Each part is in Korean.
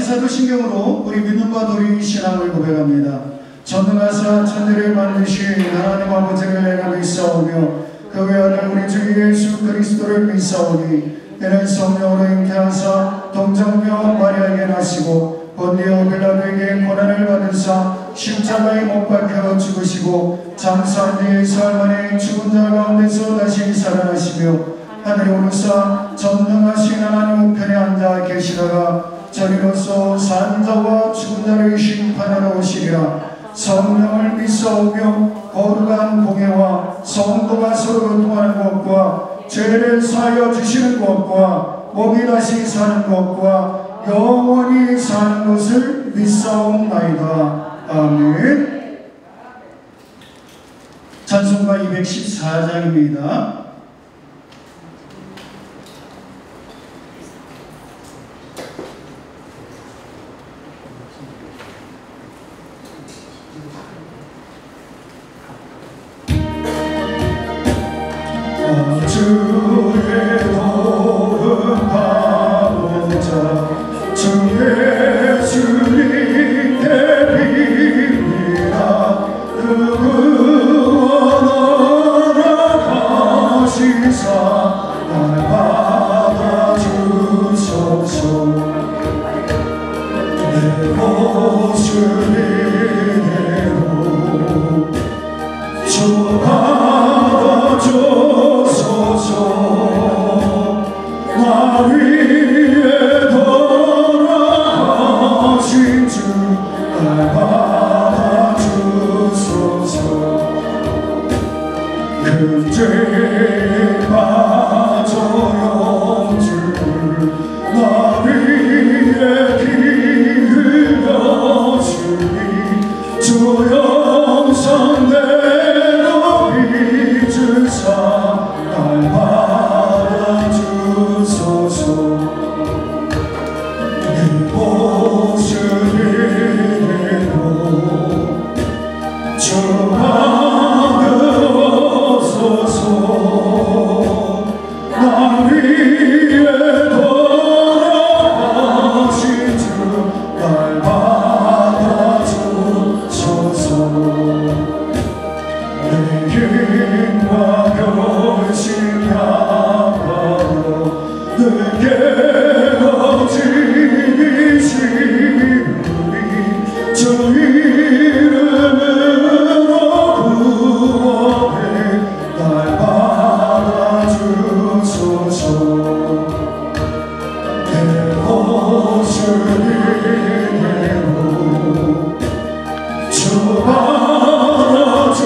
마치 사도신경으로 우리 믿음과 도리 신앙을 고백합니다. 전능하사 천지를 만드신 하나님 아버지를 내가 믿사오며 그 외아들 우리 주 예수 그리스도를 믿사오니 이는 성령으로 잉태하사 동정녀 마리아에게 나시고 본디오 빌라도에게 고난을 받으사 십자가에 못 박혀 죽으시고 장사한 뒤에 사흘 만에 죽은 자 가운데서 다시 살아나시며 하늘에 오르사 전능하신 하나님 우편에 앉아 계시다가 저리로서 산 자와 죽은 자를 심판하러 오시리라. 성령을 믿사오며 거룩한 공예와 성도가 서로 교통하는 것과 죄를 사하여 주시는 것과 몸이 다시 사는 것과 영원히 사는 것을 믿사옵나이다. 아멘. 찬송가 214장입니다. 주의 도움 받고자 주의 주님께 빕니다. 그 구원하라 가시사 날 받아주소서. 내 모습 이대로 주 나 위에 돌아가신 주 날 받아주소서. 큰 죄에 빠져 영줄 나 위에 피 흘려주니 주 영성대로 빚으사 날 받아주소서. 내 모습 이대로 주 받으소서. 나 위에 돌아가신 주 날 받아주소서. 내 힘과 결심 향하여 내게 어지기시니 주 이름으로 구원해 날 받아주소서. 내 모습 이대로 주 받아주소서.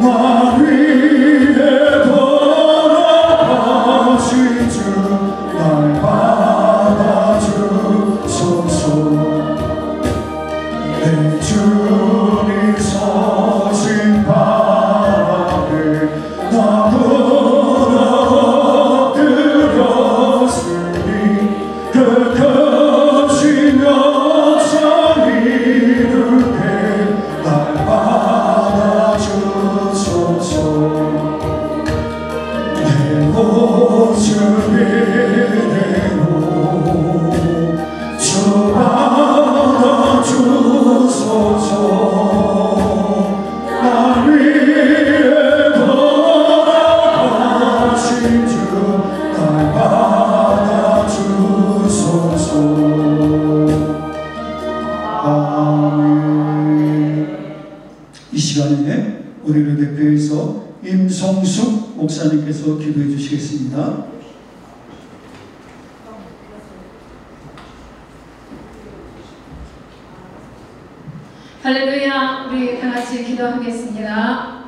나 위에 돌아가신 주 날 받아주소서. 내 주님 서신 바람에 나 무너뜨렸으니 그 크신 역사 이루게 날 받아주소서. 내 모습 이대로 주 받아주소서. 나 위에 돌아가신 주 날 받아주소서. 아멘. 이 시간에 우리를 대표해서 임성숙 목사님께서 기도해 주시겠습니다. 할렐루야. 우리 다같이 기도하겠습니다.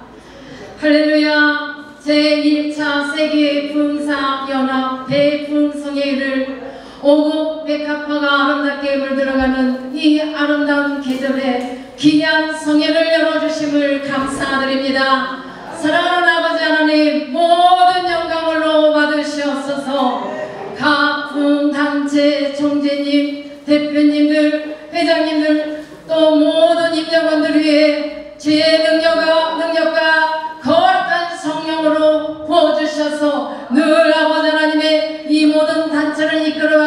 할렐루야. 제1차 세계 풍사 연합 대풍성회를 오곡 백합화가 아름답게 물들어가는 이 아름다운 계절에 귀한 성회를 열어주심을 감사드립니다. 사랑하는 아버지 하나님, 모든 영광을로 받으시옵소서. 각 분단체 총재님, 대표님들, 회장님들, 또 모든 임직원들 위해 주의 능력과 거룩한 성령으로 부어주셔서 늘 아버지 하나님의 이 모든 단체를 이끌어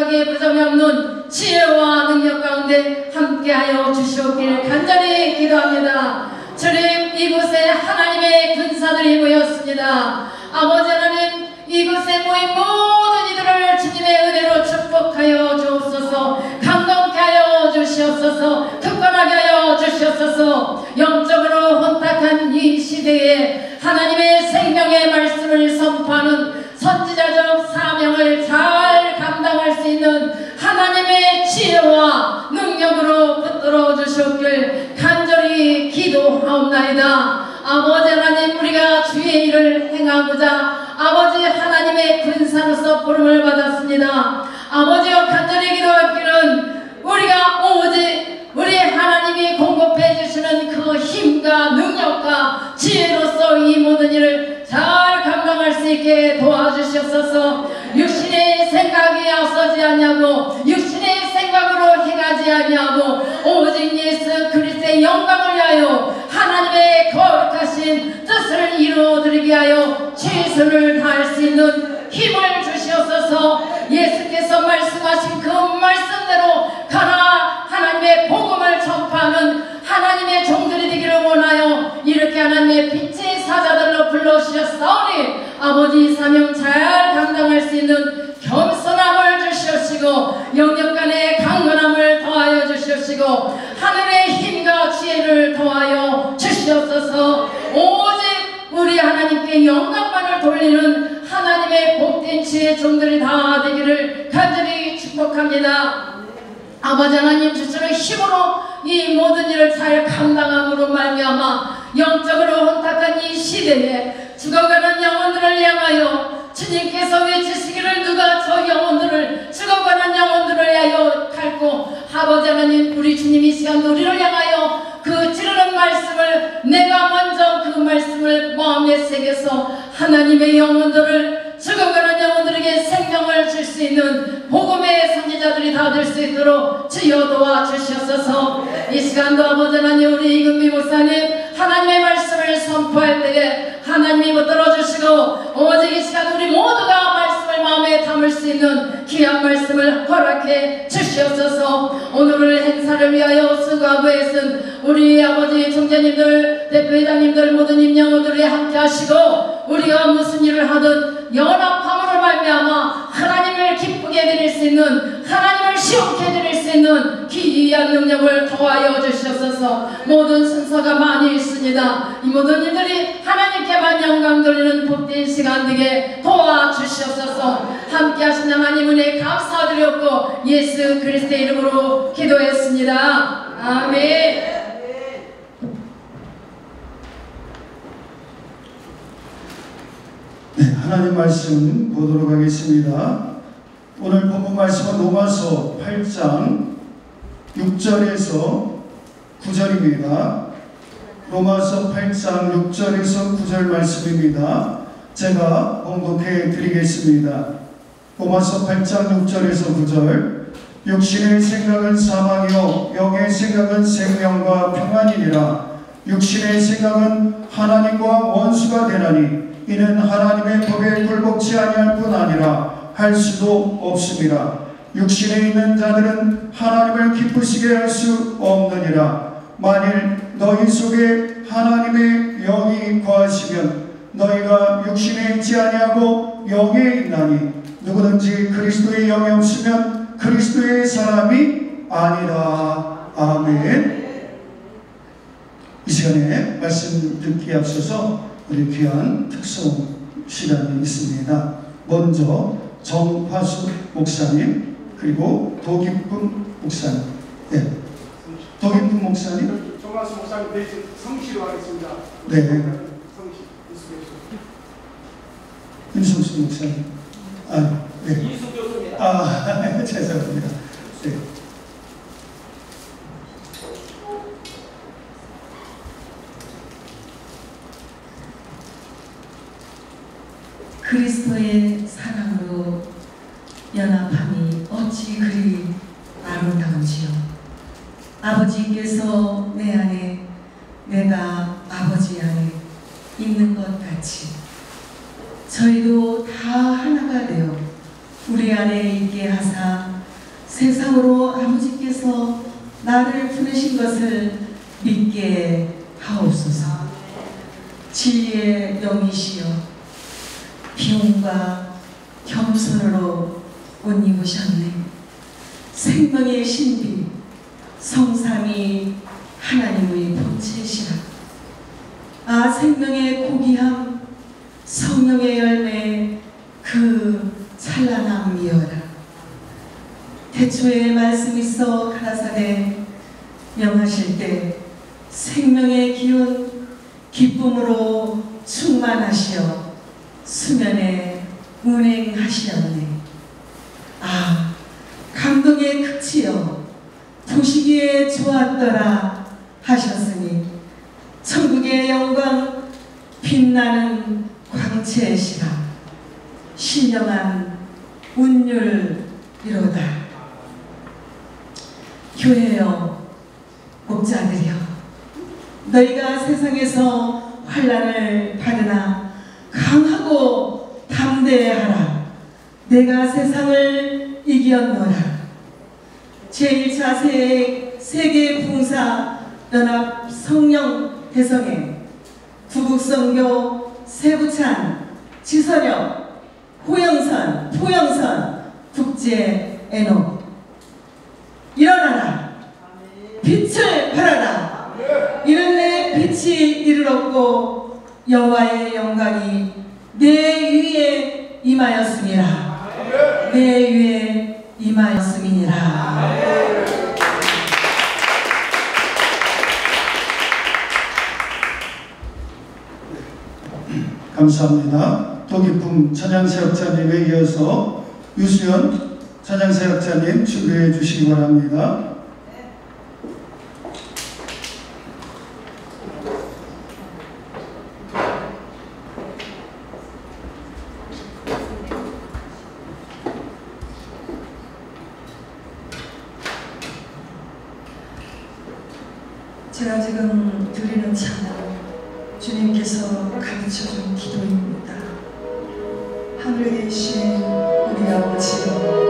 어려움이 없는 지혜와 능력 가운데 함께하여 주시옵길 간절히 기도합니다. 주님, 이곳에 하나님의 군사들이 모였습니다. 아버지 하나님, 이곳에 모인 모든 이들을 주님의 은혜로 축복하여 주옵소서. 강건케 하여 주시옵소서. 굳건하게 하여 주시옵소서. 영적으로 혼탁한 이 시대에 하나님의 생명의 말씀을 선포하는 선지자적 사명을 잘 감당할 수 있는 하나님의 지혜와 능력으로 붙들어 주시옵길 간절히 기도하옵나이다. 아버지 하나님, 우리가 주의 일을 행하고자 아버지 하나님의 군사로서 부름을 받았습니다. 아버지여, 간절히 기도하기는 우리가 오직 우리 하나님이 공급해 주시는 그 힘과 능력과 지혜로서 이 모든 일을 잘 감당할 수 있게 도와주시옵소서. 육신의 생각이 앞서지 아니하고 육신의 생각으로 행하지 아니하고 오직 예수 그리스도의 영광을 위하여 하나님의 거룩하신 뜻을 이루어드리게 하여 최선을 다할 수 있는 힘을 주시옵소서. 예수께서 말씀하신 그 말씀대로 가라 하나님의 복음을 전파하는 하나님의 종들이 되기를 원하여 이렇게 하나님의 빛의 사자들로 불러주셨사오니 아버지 사명 잘 감당할 수 있는 겸손함을 주시옵시고 영역간의 강건함을 더하여 주시옵시고 하늘의 힘과 지혜를 더하여 주시옵소서. 오직 우리 하나님께 영광만을 돌리는 하나님의 복된 지혜 종들이 다 되기를 간절히 축복합니다. 아버지 하나님, 주시는 힘으로 이 모든 일을 잘 감당함으로 말미암아 영적으로 혼탁한 이 시대에 죽어가는 영혼들을 향하여 주님께서 외치시기를 누가 저 영혼들을 죽어가는 영혼들을 위하여 갈고 아버지 하나님, 우리 주님이 시간 우리를 향하여 그 찌르는 말씀을 내가 먼저 그 말씀을 마음에 새겨서 하나님의 영혼들을 죽어가는 영혼들에게 생명을 줄 수 있는 복음의 선지자들이 다 될 수 있도록 주여 도와주시옵소서. 이 시간도 아버지 하나님, 우리 이금비 목사님 하나님의 말씀을 선포할 때에 하나님이 붙들어주시고 오직 이 시간 우리 모두가 말씀을 마음에 담을 수 있는 귀한 말씀을 허락해 주시옵소서. 오늘을 행사를 위하여 수고하고 애쓴 우리 아버지 총재님들, 대표회장님들 모든 임영호들이 함께 하시고 우리가 무슨 일을 하든 연합함으로 말미암아 하나님을 기쁘게 드릴 수 있는, 하나님을 시원케 드릴 수 있는 귀한 능력을 더하여 주시옵소서. 모든 순서가 많이 있습니다. 이 모든 이들이 하나님께만 영광 돌리는 복된 시간 되게 도와주시옵소서. 함께 하신 하나님 은혜 감사드렸고 예수 그리스도의 이름으로 기도했습니다. 아멘. 네, 하나님 말씀 보도록 하겠습니다. 오늘 본문 말씀은 로마서 8장 6절에서 9절입니다. 로마서 8장 6절에서 9절 말씀입니다. 제가 봉독해 드리겠습니다. 로마서 8장 6절에서 9절. 육신의 생각은 사망이요 영의 생각은 생명과 평안이니라. 육신의 생각은 하나님과 원수가 되나니 이는 하나님의 법에 굴복치 아니할 뿐 아니라 할 수도 없습니다. 육신에 있는 자들은 하나님을 기쁘시게 할 수 없느니라. 만일 너희 속에 하나님의 영이 거하시면 너희가 육신에 있지 아니하고 영에 있나니 누구든지 그리스도의 영이 없으면 그리스도의 사람이 아니라. 아멘. 이 시간에 말씀 듣기에 앞서서 우리 귀한 특송 시간이 있습니다. 먼저 정화수 목사님, 그리고 도기쁨 목사님. 네. 도기쁨 목사님. 정화수 목사님 대신 성시로 하겠습니다. 네. 성시. 임성수 목사님. 아, 네. 이수교수입니다. 아, 죄송합니다. 네. 그리스도의 사랑으로 연합함이 어찌 그리 아름다운지요. 아버지께서 내 안에, 내가 아버지 안에 있는 것 같이 저희도 다 하나가 되어 우리 안에 있게 하사 세상으로 아버지께서 나를 부르신 것을 믿게 하옵소서. 진리의 영이시여 비용과 겸손으로 옷 입으셨네. 생명의 신비 성삼위 하나님의 본체시라. 아, 생명의 고귀함 성령의 열매 그 찬란함이여라. 태초에 말씀 있어 가라사대 명하실 때 생명의 기운 기쁨으로 충만하시어 수면에 운행하시었네. 아, 감동의 극치여 보시기에 좋았더라 하셨으니 천국의 영광 빛나는 광채시라. 신령한 운율이로다. 교회여 목자들이여 너희가 세상에서 환난을 받으나 강하고 담대하라. 내가 세상을 이겼노라. 제1차 세계봉사 연합 성령 대성회 구국선교 세부찬 지선영 호영선 포영선 국제 애노 일어나라. 빛을 발하라. 이는 내 빛이 이르렀고 여호와의 영광이 내 위에 임하였음이라. 내 위에 임하였음이니라. 감사합니다. 도기품 찬양사역자님에 이어서 유수연 찬양사역자님 준비해 주시기 바랍니다. 제가 지금 드리는 찬양 주님께서 가르쳐준 기도입니다. 하늘에 계신 우리 아버지여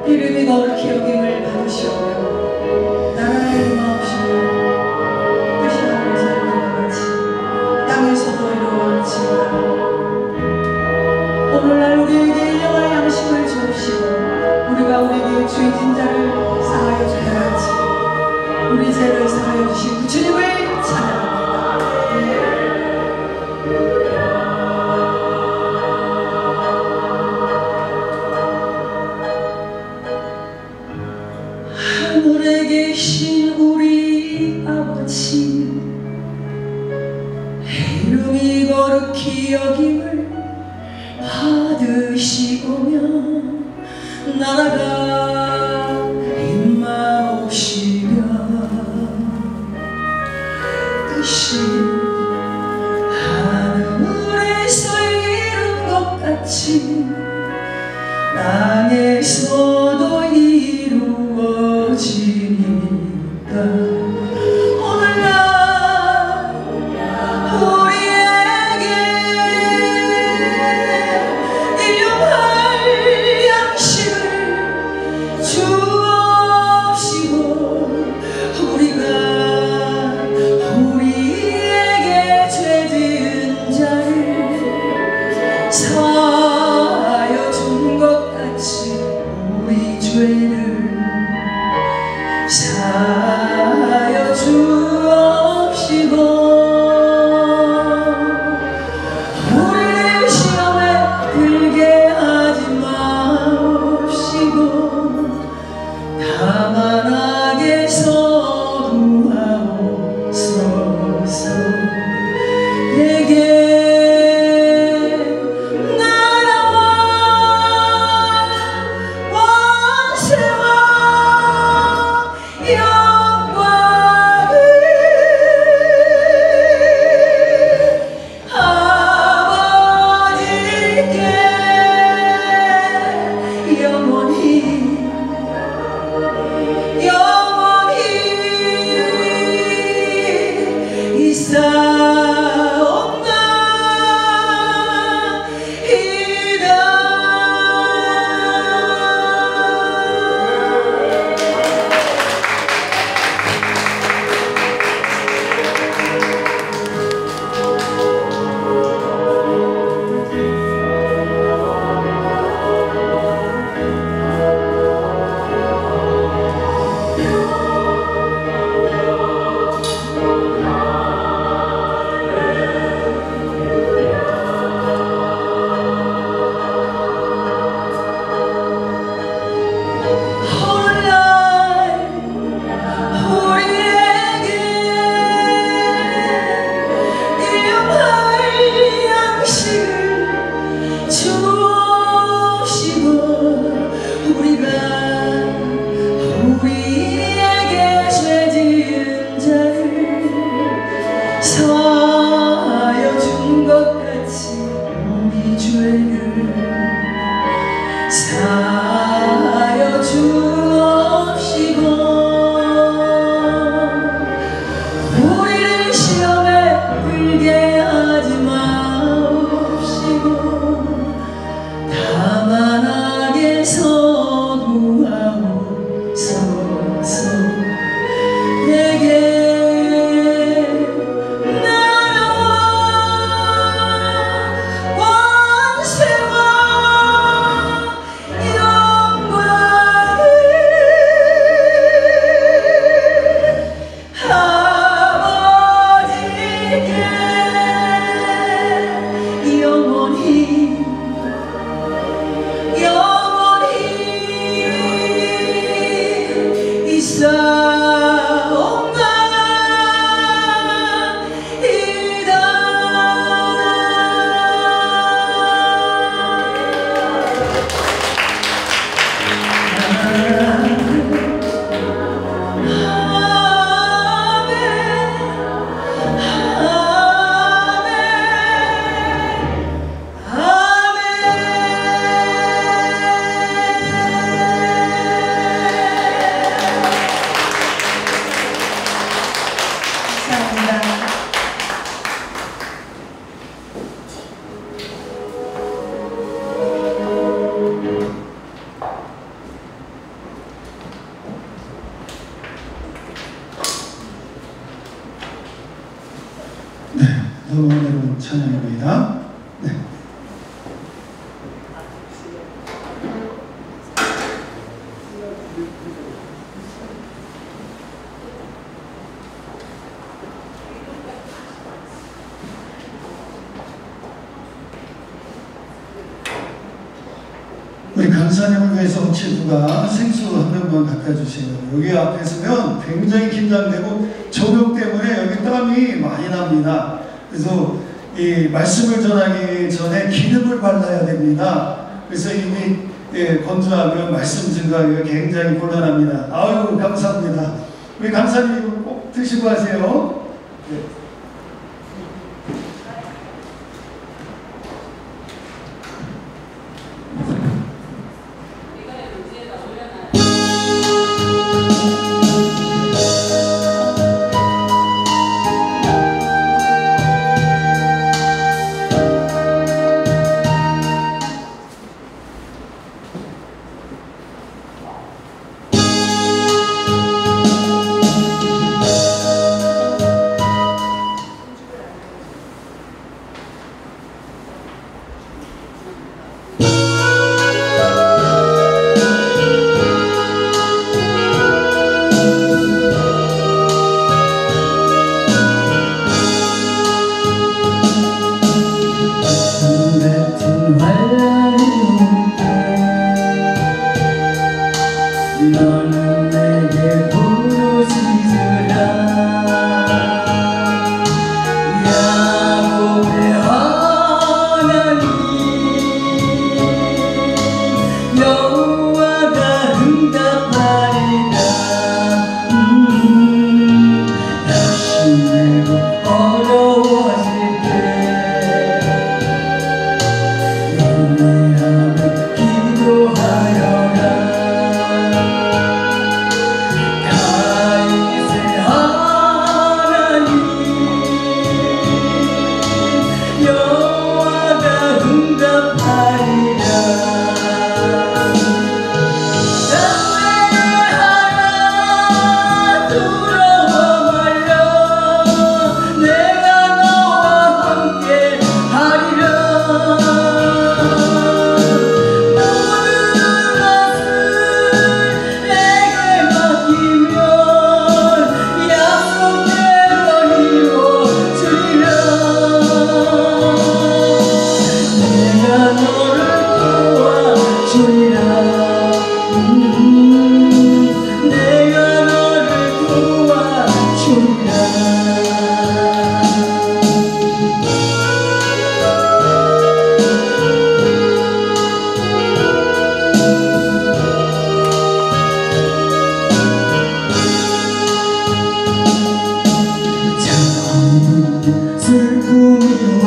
이름이 거룩히 여김을 받으시오며 나라의 임하옵시며 뜻이 하늘에서 이루어진 것 같이 땅에서도 이루어지이다. 오늘날 우리에게 일용할 양식을 주옵시고 우리가 우리에게 죄진 자를 사하여 주려 같이 우리 죄를 사하여 주신 그 주님을 찬양합니다. 하늘에 계신 우리 아버지 이름이 거룩히 여김을 받으시오며 나라가 임하옵시며 뜻이 하늘에서 이룬 것 같이 땅에서도 이루어지니까 오늘날 우리에게 일용할 양식을 주옵시고 우리가 우리에게 죄진 자를 사하여 준 것 같이 우리 죄를 사하여 주옵시고 우리를 시험에 들게 하지 마옵시고 다만 악에서 구하옵소서. 내게 사하여 준 것 같이 우리 죄를 사하여 주옵시고 우리를 시험에 들게 하지 마옵시고 다만 악에서 구하옵소서. 내게 노래로 찬양입니다. 네. 우리 강사님을 위해서 혹시 누가 생수 한 명만 갖다 주세요. 여기 앞에 서면 굉장히 긴장되고 조명 때문에 여기 땀이 많이 납니다. 그래서 이 말씀을 전하기 전에 기름을 발라야 됩니다. 그래서 이미 건조하면 말씀 증거하기가 굉장히 곤란합니다. 아유 감사합니다. 우리 강사님 이거 꼭 드시고 하세요. 네.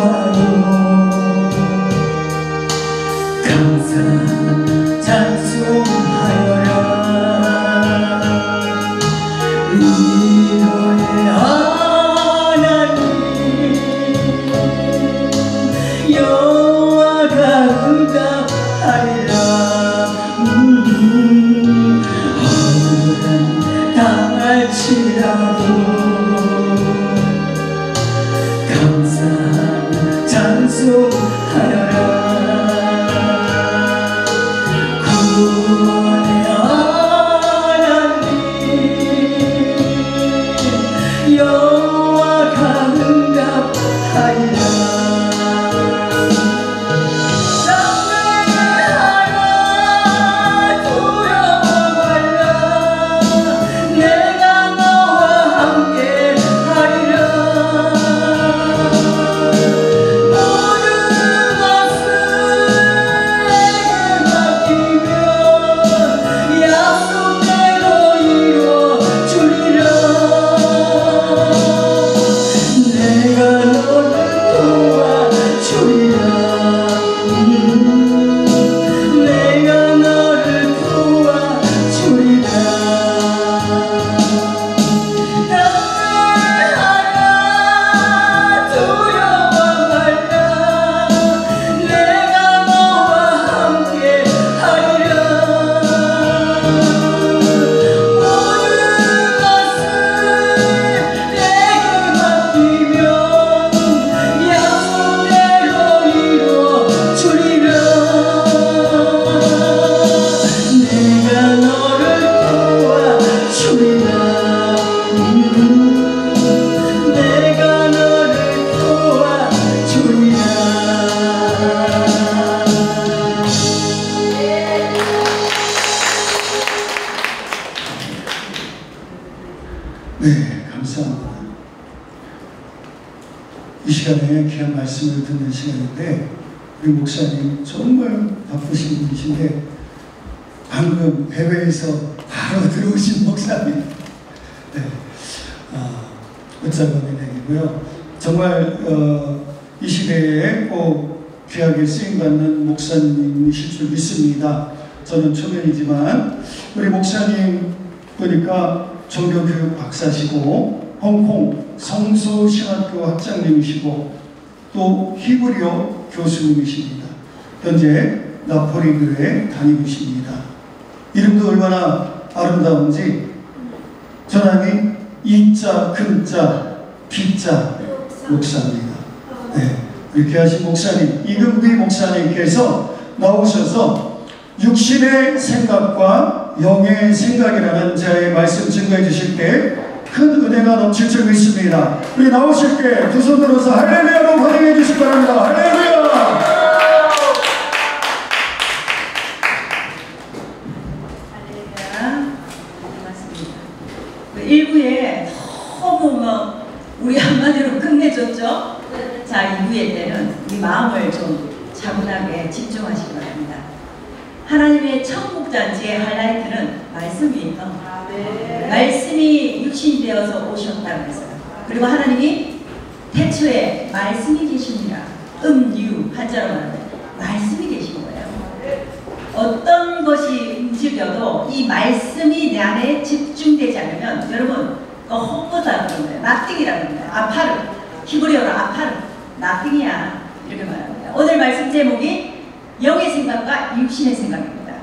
보아도 감사 찬송하여라. 이로의 하나님 여호와가 응답하리라. 억울한 당할지라도 감사한 찬송하여라. 구원의 하나님 여호와가 응답하리라. 장래하라 두려워 말라. 내가 너와 함께 하리라. 모든 것을 내게 맡기면 약속대로 이루어주리라. 내가 너를 도와주리라. 내가 너를 도와주리라. 당회하라 두려워 말라. 내가 너와 함께 하리라. 모든 것을 내게 맡기면 약속대로 이루어주리라. 내가 너를 도와주리라. 내가 너를 도와주리라. 네, 감사합니다. 이 시간에 귀한 말씀을 듣는 시간인데 우리 목사님 정말 바쁘신 분이신데 방금 해외에서 바로 들어오신 목사님, 네, 은사범인에게고요. 정말 이 시대에 꼭 귀하게 쓰임받는 목사님이실 줄 믿습니다. 저는 초면이지만 우리 목사님 보니까 종교교육 박사시고 홍콩 성소신학교 학장님이시고 또 히브리어 교수님이십니다. 현재 나폴리 교회에 다니고 있습니다. 이름도 얼마나 아름다운지 전함이 이자 금자 비자 목사입니다. 네, 이렇게 하신 목사님 이금비 목사님께서 나오셔서 육신의 생각과 영의 생각이라는 제 말씀 증거해 주실 때 큰 은혜가 넘칠 줄 믿습니다. 우리 나오실 때 두 손 들어서 할렐루야로 환영해 주시기 바랍니다. 할렐루야. 반갑습니다. 1부에 너무 막 우리 한마디로 끝내줬죠? 자, 2부의 때는 이 마음을 좀 차분하게 집중하시기 바랍니다. 하나님의 천국잔치의 하이라이트는 말씀이에요. 말씀이 육신이 되어서 오셨다고 했어요. 그리고 하나님이 태초에 말씀이 계십니다. 유 한자로 말하면 말씀이 계신 거예요. 어떤 것이 움직여도 이 말씀이 내 안에 집중되지 않으면 여러분 헛거다 그런 거예요. nothing이라는 거예요. 아파르, 히브리어로 아파르, nothing이야 이렇게 말합니다. 오늘 말씀 제목이 영의 생각과 육신의 생각입니다.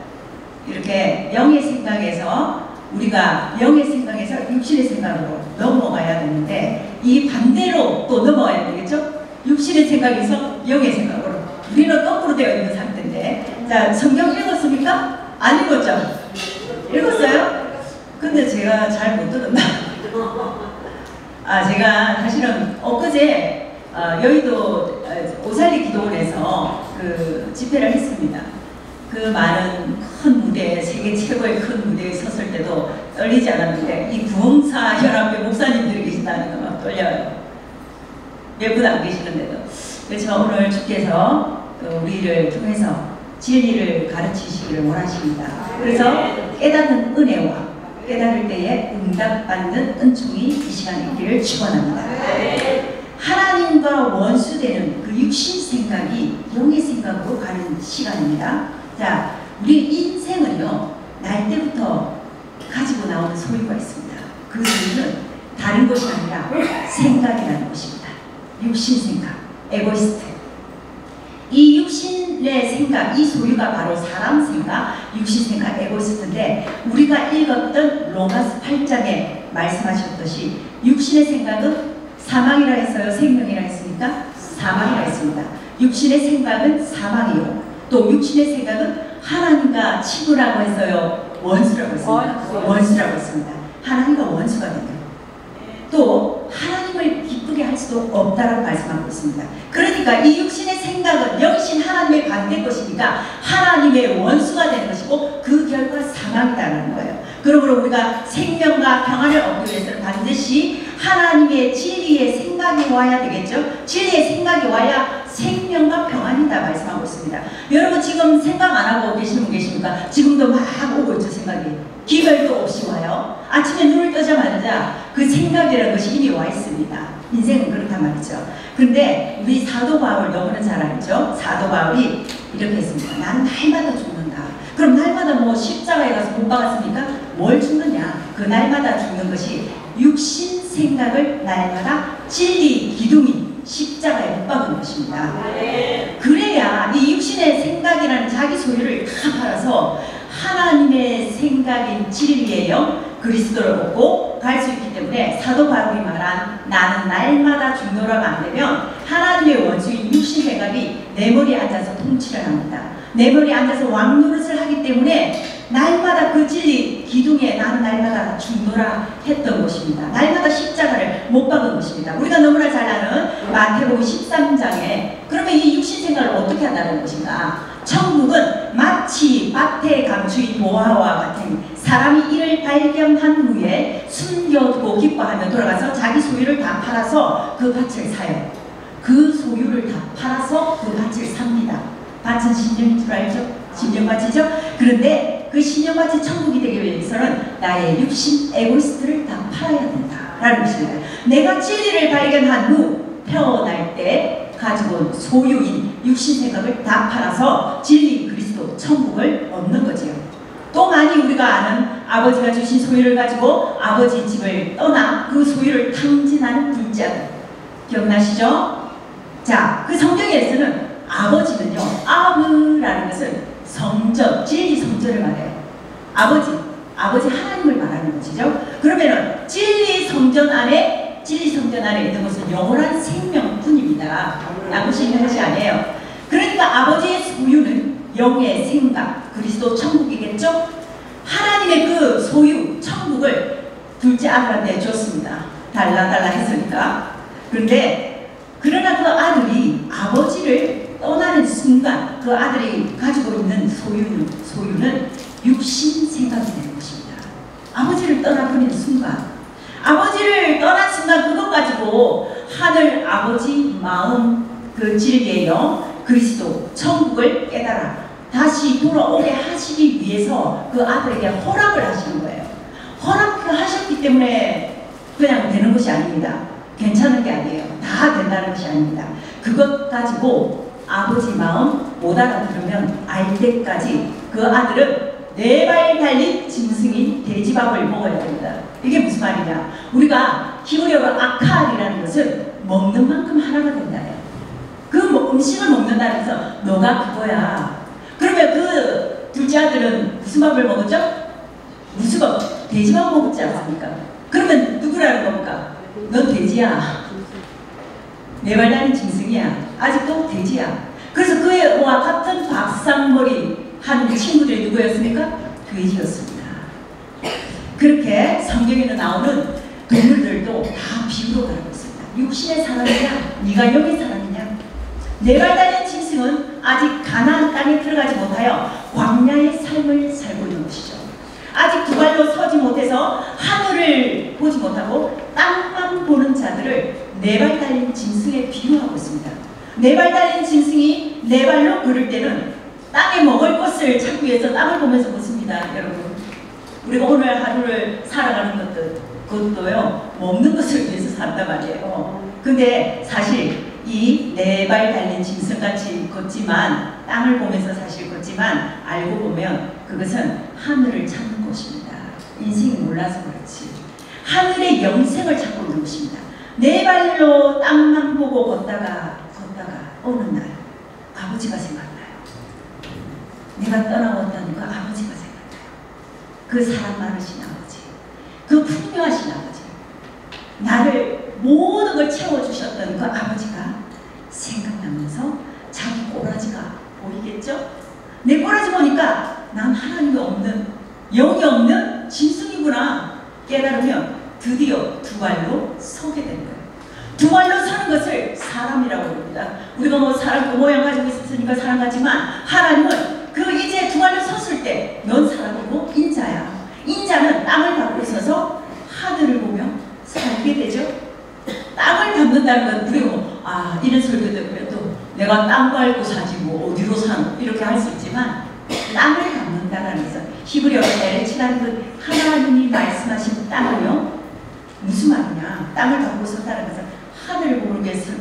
이렇게 영의 생각에서 우리가 영의 생각에서 육신의 생각으로 넘어가야 되는데 이 반대로 또 넘어가야 되겠죠? 육신의 생각에서 영의 생각으로 우리는 거꾸로 되어 있는 상태인데 자, 성경 읽었습니까? 안 읽었죠? 읽었어요? 근데 제가 잘 못 들었나? 제가 사실은 엊그제 여의도 오살리 기도원에서 그 집회를 했습니다. 그 많은 큰 무대, 세계 최고의 큰 무대에 섰을 때도 떨리지 않았는데 이 구원사 혈압회 목사님들이 계신다니까 막 떨려요. 몇 분 안 계시는데도. 그래서 오늘 주께서 우리를 통해서 진리를 가르치시기를 원하십니다. 그래서 깨닫는 은혜와 깨달을 때에 응답받는 은총이 이 시간에 있기를 축원합니다. 하나님과 우리와 원수되는 그 육신 생각이 영의 생각으로 가는 시간입니다. 자, 우리 인생은요, 날 때부터 가지고 나오는 소유가 있습니다. 그 소유는 다른 것이 아니라 생각이라는 것입니다. 육신 생각, 에고이스트. 이 육신의 생각, 이 소유가 바로 사람 생각, 육신 생각, 에고이스트인데, 우리가 읽었던 로마서 8장에 말씀하셨듯이 육신의 생각은 사망이라 했어요? 생명이라 했습니까? 사망이라 했습니다. 육신의 생각은 사망이요. 또 육신의 생각은 하나님과 친구라고 했어요? 원수라고 했습니다. 원수라고 했습니다. 하나님과 원수가 돼요. 또 하나님을 기쁘게 할 수도 없다라고 말씀하고 있습니다. 그러니까 이 육신의 생각은 영신 하나님의 반대 것이니까 하나님의 원수가 되는 것이고 그 결과 사망이라는 거예요. 그러므로 우리가 생명과 평안을 얻기 위해서는 반드시 하나님의 진리의 생각이 와야 되겠죠. 진리의 생각이 와야 생명과 평안이다 말씀하고 있습니다. 여러분 지금 생각 안 하고 계시는 분 계십니까? 지금도 막 오고 있죠. 생각이. 기별도 없이 와요. 아침에 눈을 뜨자마자 그 생각이라는 것이 이미 와 있습니다. 인생은 그렇단 말이죠. 그런데 우리 사도 바울, 여러분은 잘 알죠? 사도 바울이 이렇게 했습니다. 나는 날마다 죽는다. 그럼 날마다 뭐 십자가에 가서 못 박았습니까? 뭘 죽느냐? 그 날마다 죽는 것이 육신 생각을 날마다 진리 기둥인 십자가에 못 박은 것입니다. 그래야 이 육신의 생각이라는 자기 소유를 다 팔아서 하나님의 생각인 진리의 영 그리스도를 얻고 갈 수 있기 때문에 사도 바울이 말한 나는 날마다 죽노라가 안 되면 하나님의 원수인 육신 생각이 내 머리에 앉아서 통치를 합니다. 내 머리에 앉아서 왕노릇을 하기 때문에 날마다 그 진리 기둥에 나는 날마다 죽노라 했던 것입니다. 날마다 십자가를 못 박은 것입니다. 우리가 너무나 잘 아는 마태복음 13장에 그러면 이 육신 생각을 어떻게 한다는 것인가? 천국은 마치 밭에 감추인 보화와 같은 사람이 이를 발견한 후에 숨겨두고 기뻐하며 돌아가서 자기 소유를 다 팔아서 그 밭을 사요. 그 소유를 다 팔아서 그 밭을 삽니다. 밭은 신령인 줄 알죠? 신령밭이죠? 그런데 그 신령밭이 천국이 되기 위해서는 나의 육신 에고이스트를 다 팔아야 된다라는 것입니다. 내가 진리를 발견한 후 태어날 때 가지고 온 소유인 육신 생각을 다 팔아서 진리 그리스도 천국을 얻는 거지요. 또 많이 우리가 아는 아버지가 주신 소유를 가지고 아버지 집을 떠나 그 소유를 탕진하는 둘째 아들 기억나시죠? 자, 그 성경에서는 아버지는요, 아브라는 것은 성전, 진리 성전을 말해요. 아버지 하나님을 말하는 것이죠. 그러면은 진리 성전 안에 있는 것은 영원한 생명뿐입니다. 남을 수 있는 것이 아니에요. 그러니까 아버지의 소유는 영의 생각, 그리스도 천국이겠죠? 하나님의 그 소유, 천국을 둘째 아들한테 줬습니다. 달라 했으니까. 그러나 그 아들이 아버지를 떠나는 순간 그 아들이 가지고 있는 소유는 육신 생각이 되는 것입니다. 아버지를 떠나버리는 순간 그것 가지고 하늘 아버지 마음 그 진리의 영 그리스도 천국을 깨달아 다시 돌아오게 하시기 위해서 그 아들에게 허락을 하시는 거예요. 허락을 하셨기 때문에 그냥 되는 것이 아닙니다. 괜찮은 게 아니에요. 다 된다는 것이 아닙니다. 그것 가지고 아버지 마음 못 알아들으면 알 때까지 그 아들은 4발 달린 짐승인 돼지밥을 먹어야 됩니다. 이게 무슨 말이냐? 우리가 히브리어로 아칼이라는 것은 먹는 만큼 하나가 된다요. 그 음식을 먹는다는 것은 너가 그거야. 그러면 그 둘째 아들은 무슨 밥을 먹었죠? 무슨 밥? 돼지밥 먹었지 않습니까? 그러면 누구라는 겁니까? 넌 돼지야. 4발 달린 짐승이야. 아직도 돼지야. 그래서 그와 같은 밥상머리 한 친구들이 누구였습니까? 돼지였습니다. 그렇게 성경에는 나오는 동물들도 다 비유로 말하고 있습니다. 육신의 사람이냐? 네가 영의 사람이냐? 4발 달린 짐승은 아직 가나안 땅에 들어가지 못하여 광야의 삶을 살고 있는 것이죠. 아직 2발로 서지 못해서 하늘을 보지 못하고 땅만 보는 자들을 4발 달린 짐승에 비유하고 있습니다. 4발 달린 짐승이 4발로 걸을 때는 땅에 먹을 것을 찾기 위해서 땅을 보면서 묻습니다. 여러분, 우리가 오늘 하루를 살아가는 그것도요, 먹는 것을 위해서 산단 말이에요. 근데 사실 이 이 네 발 달린 짐승같이 걷지만 땅을 보면서 사실 걷지만 알고 보면 그것은 하늘을 찾는 것입니다. 인생이 몰라서 그렇지. 하늘의 영생을 찾고 있는 것입니다. 네 발로 땅만 보고 걷다가 어느 날 아버지가 생각나요. 내가 떠나왔다는 그 아버지가 생각나요. 그 사랑 많으신 아버지, 그 풍요하신 아버지, 나를 모든 걸 채워주셨던 그 아버지가 생각나면서 자기 꼬라지가 보이겠죠? 내 꼬라지 보니까 난 하나님이 없는, 영이 없는 짐승이구나 깨달으면 드디어 두 발로 서게 된 거예요. 두 발로 서는 것을 사람이라고 합니다. 우리가 뭐 사람 그 모양 가지고 있으니까 사람 같지만 하나님은 그 이제 두 발로 섰을 때 넌 사람이고 인자야. 인자는 땅을 밟고 서서 하늘을 보며 살게 되죠. 땅을 밟는다는 건 우리가 뭐, 이런 설교 때문에 또 내가 땅 밟고 사지 뭐 어디로 사노 이렇게 할 수 있지만 땅을 밟는다는 것은 히브리어로 에레치라는 그 하나님이 말씀하신 땅은요 무슨 말이냐, 땅을 밟고 섰다는 것은 하늘을 보는 것을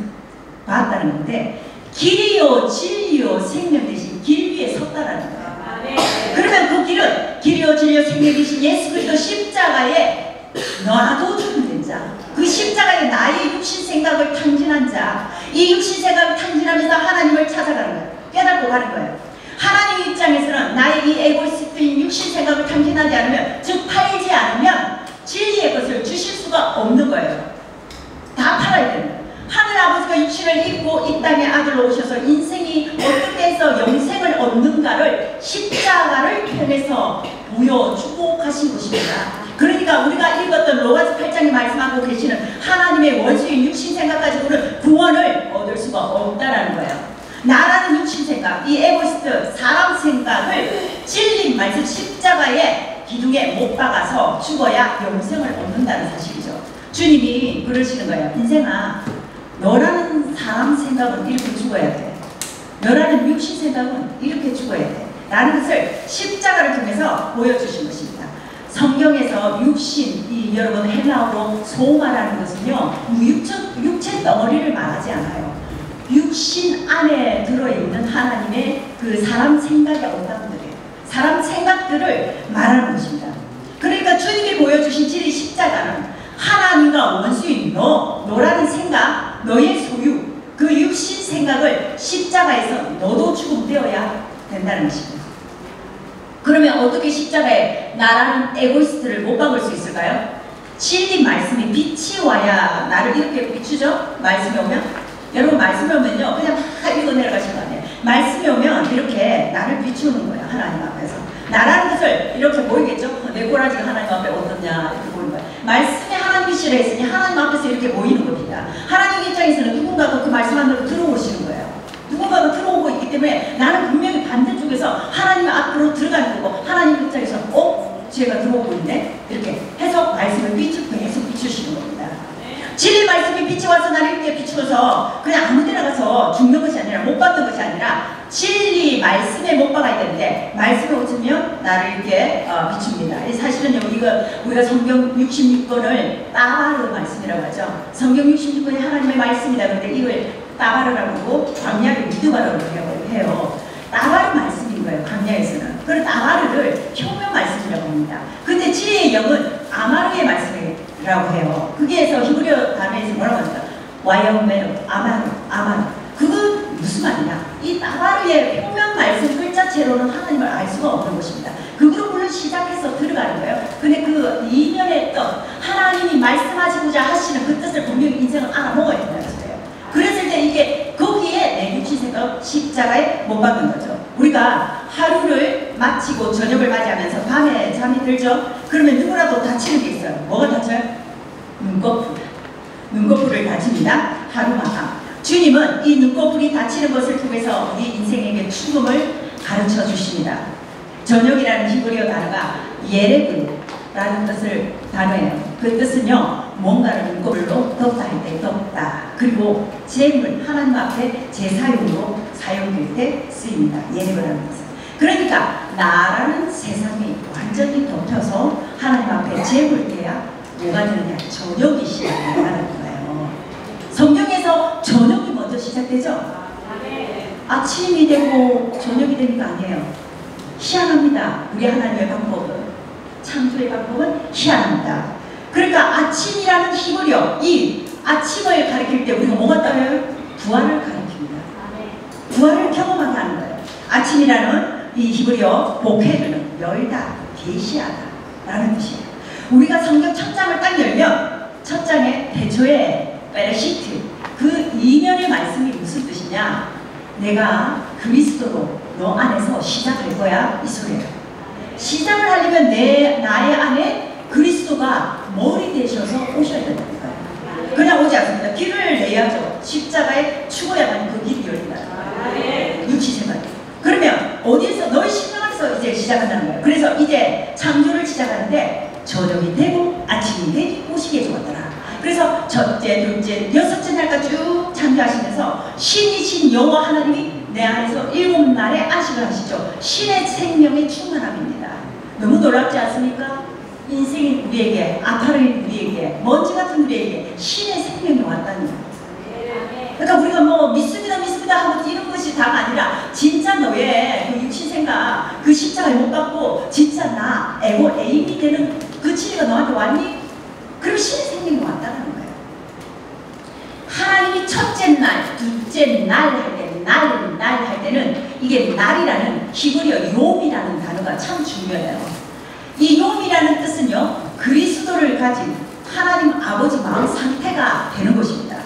봤다는 건데 길이요 진리요 생명 대신 길 위에 섰다라는 거예요. 그러면 그 길은 길이요 진리요 생명 대신 예수 그리스도 십자가에 나도 죽은 자, 그 십자가에 나의 육신 생각을 탕진한 자, 이 육신 생각을 탕진하면서 하나님을 찾아가는 거예요. 깨닫고 가는 거예요. 하나님 입장에서는 나의 이 에고이스트인 육신 생각을 탕진하지 않으면, 즉 팔지 않으면 진리의 것을 주실 수가 없는 거예요. 다 팔아야 되는 거예요. 하늘 아버지가 육신을 입고 이 땅에 아들로 오셔서 인생이 어떻게 해서 영생을 얻는가를 십자가를 통해서 보여주고 가신 것입니다. 그러니까 우리가 읽었던 로마서 8장에 말씀하고 계시는 하나님의 원수인 육신 생각 가지고는 구원을 얻을 수가 없다라는 거예요. 나라는 육신 생각, 이 에고이스트 사람 생각을 진리 말씀 십자가에 기둥에 못 박아서 죽어야 영생을 얻는다는 사실이죠. 주님이 그러시는 거예요. 인생아, 너라는 사람 생각은 이렇게 죽어야 돼. 너라는 육신 생각은 이렇게 죽어야 돼. 라는 것을 십자가를 통해서 보여주신 것입니다. 성경에서 육신, 이 여러분 헬라어로 소마라는 것은요, 육체 덩어리를 말하지 않아요. 육신 안에 들어있는 하나님의 그 사람 생각의 어감들이에요. 사람 생각들을 말하는 것입니다. 그러니까 주님이 보여주신 진리 십자가는 하나님과 원수인 너라는 생각, 너의 소유, 그 육신 생각을 십자가에서 너도 죽음되어야 된다는 것입니다. 그러면 어떻게 십자가에 나라는 에고이스트를 못 박을 수 있을까요? 진리 말씀이 빛이 와야 나를 이렇게 비추죠? 말씀이 오면? 여러분 말씀이 오면요 그냥 막 읽어 내려가시는 거 아니에요. 말씀이 오면 이렇게 나를 비추는 거예요. 하나님 앞에서 나라는 것을 이렇게 보이겠죠? 내 꼬라지가 하나님 앞에 어떻냐 이렇게 보이는 거예요. 말씀이 하나님이시라 했으니 하나님 앞에서 이렇게 보이는 겁니다. 하나님 입장에서는 누군가가 그 말씀 안으로 들어오시는 거예요. 누군가가 들어오고 있기 때문에 나는 분명히 반대쪽에서 하나님 앞으로 들어가는 거고 하나님 입장에서 제가 들어오고 있네 이렇게 해서 말씀을 계속 비추시는 겁니다. 진리 말씀이 빛이 와서 나를 이렇게 비추어서 그냥 아무 데나 가서 죽는 것이 아니라 못 받는 것이 아니라 진리 말씀에 못 박아야 되는데 말씀에 오시면 나를 이렇게 비춥니다. 사실은 이거 우리가 성경 66권을 따바르 말씀이라고 하죠. 성경 66권이 하나님의 말씀이다. 그런데 이걸 따바르라고 하고 광야를 미드바르라고 해요. 따바르 말씀인 거예요. 광야에서는. 그런 따바르를 표면 말씀이라고 합니다. 근데 진리의 영은 아마르의 말씀이라고 해요. 거기에서 히브리어 단어에서 뭐라고 합니까? 와이어메르, 아마르. 그건 무슨 말이냐? 이 따바르의 표면 말씀 글자체로는 하나님을 알 수가 없는 것입니다. 그거로 물론 시작해서 들어가는 거예요. 근데 그 이면의 뜻, 하나님이 말씀하시고자 하시는 그 뜻을 분명히 인생을 알아먹어야 된다는 거예요. 그랬을 때 이게 거기에 내 육신 생각 십자가에 못 박는 거죠. 우리가 하루를 마치고 저녁을 맞이하면서 밤에 잠이 들죠? 그러면 누구라도 다치는 게 있어요. 뭐가 다쳐요? 눈꺼풀을 다칩니다. 하루마다. 주님은 이 눈꺼풀이 다치는 것을 통해서 우리 인생에게 죽음을 가르쳐 주십니다. 저녁이라는 히브리어 단어가 예레브라는 뜻을 단어예요. 그 뜻은요, 뭔가를 눈꺼풀로 덮다 할 때 덮다. 그리고 재물, 하나님 앞에 제사용으로 사용될 때 쓰입니다. 예레브라는 뜻은. 그러니까 나라는 세상이 완전히 덮여서 하나님 앞에 재물돼야 뭐가 되느냐? 저녁이 시작한다는 거예요. 성경에서 저녁이 먼저 시작. 시작되죠? 아침이 되고 저녁이 되는 거 아니에요. 희한합니다. 우리 하나님의 방법은, 창조의 방법은 희한합니다. 그러니까 아침이라는 히브리어, 이 아침을 가리킬 때 우리가 뭐가 따라요? 부활을 가리킵니다. 부활을 경험하게 하는 거예요. 아침이라는 이 히브리어 보케르는 열다, 계시하다 라는 뜻이에요. 우리가 성경 첫 장을 딱 열면 첫 장에 대초에 베레시트, 그 이면의 말씀이 무슨 뜻이냐? 내가 그리스도로 너 안에서 시작할 거야, 이 소리예요. 시작을 하려면 나의 안에 그리스도가 머리 되셔서 오셔야 된다는 거예요. 그냥 오지 않습니다. 길을 내야죠. 십자가에 죽어야만 그 길이 열린다는 거예요. 육신생활. 그러면 어디에서, 너의 심령 안에서 이제 시작한다는 거예요. 그래서 이제 창조를 시작하는데 저녁이 되고 아침이 되고 오시게 해주었더라. 그래서 첫째, 둘째, 여섯째 날까지 쭉 창조하시면서 신이신 여호와 하나님이 내 안에서 7날에 안식을 하시죠. 신의 생명의 충만함입니다. 너무 놀랍지 않습니까? 인생인 우리에게, 아파르인 우리에게, 먼지 같은 우리에게 신의 생명이 왔다는 거예요. 그러니까 우리가 뭐 믿습니다 하고 뛰는 것이 다가 아니라 진짜 너의 그 육신생각, 그 십자가에 못 받고 진짜 나, 에임이 되는 그 진리가 너한테 왔니? 그럼 신의 생명이 왔다는 거예요. 하나님이 첫째 날, 둘째 날 할 때, 날 할 때는 이게 날이라는 히브리어 욤이라는 단어가 참 중요해요. 이 욤이라는 뜻은요, 그리스도를 가진 하나님 아버지 마음 상태가 되는 것입니다.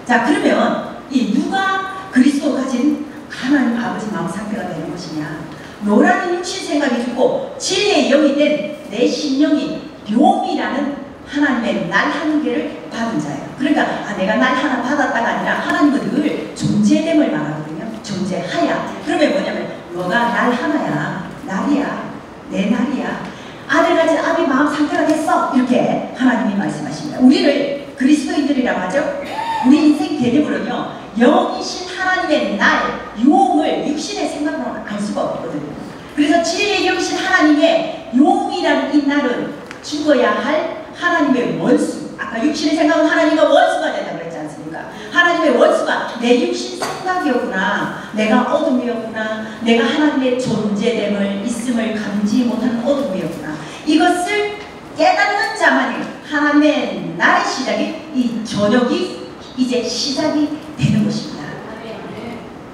자, 그러면 이 누가 그리스도를 가진 하나님 아버지 마음 상태가 되는 것이냐? 너라는 육신 생각이 주고 진리의 영이 된 내 심령이 욤이라는 하나님의 날 한 개를 받은 자예요. 그러니까 내가 날 하나 받았다가 아니라 하나님은 늘 존재됨을 말하거든요. 존재하야. 그러면 뭐냐면 너가 날 하나야. 날이야. 내 날이야. 아들 가진 아비 마음 상태가 됐어. 이렇게 하나님이 말씀하십니다. 우리를 그리스도인들이라고 하죠. 우리 인생 개념으로는요, 영이신 하나님의 날, 욤을 육신의 생각으로는 알 수가 없거든요. 그래서 진리의 영이신 하나님의 욤이라는 이 날은 죽어야 할 하나님의 원수. 아까 육신의 생각은 하나님과 원수가 된다고 그랬지 않습니까? 하나님의 원수가 내 육신 생각이었구나. 내가 어둠이었구나. 내가 하나님의 존재됨을, 있음을 감지 못하는 어둠이었구나. 이것을 깨닫는 자만이 하나님의 날의 시작이, 이 저녁이 이제 시작이 되는 것입니다.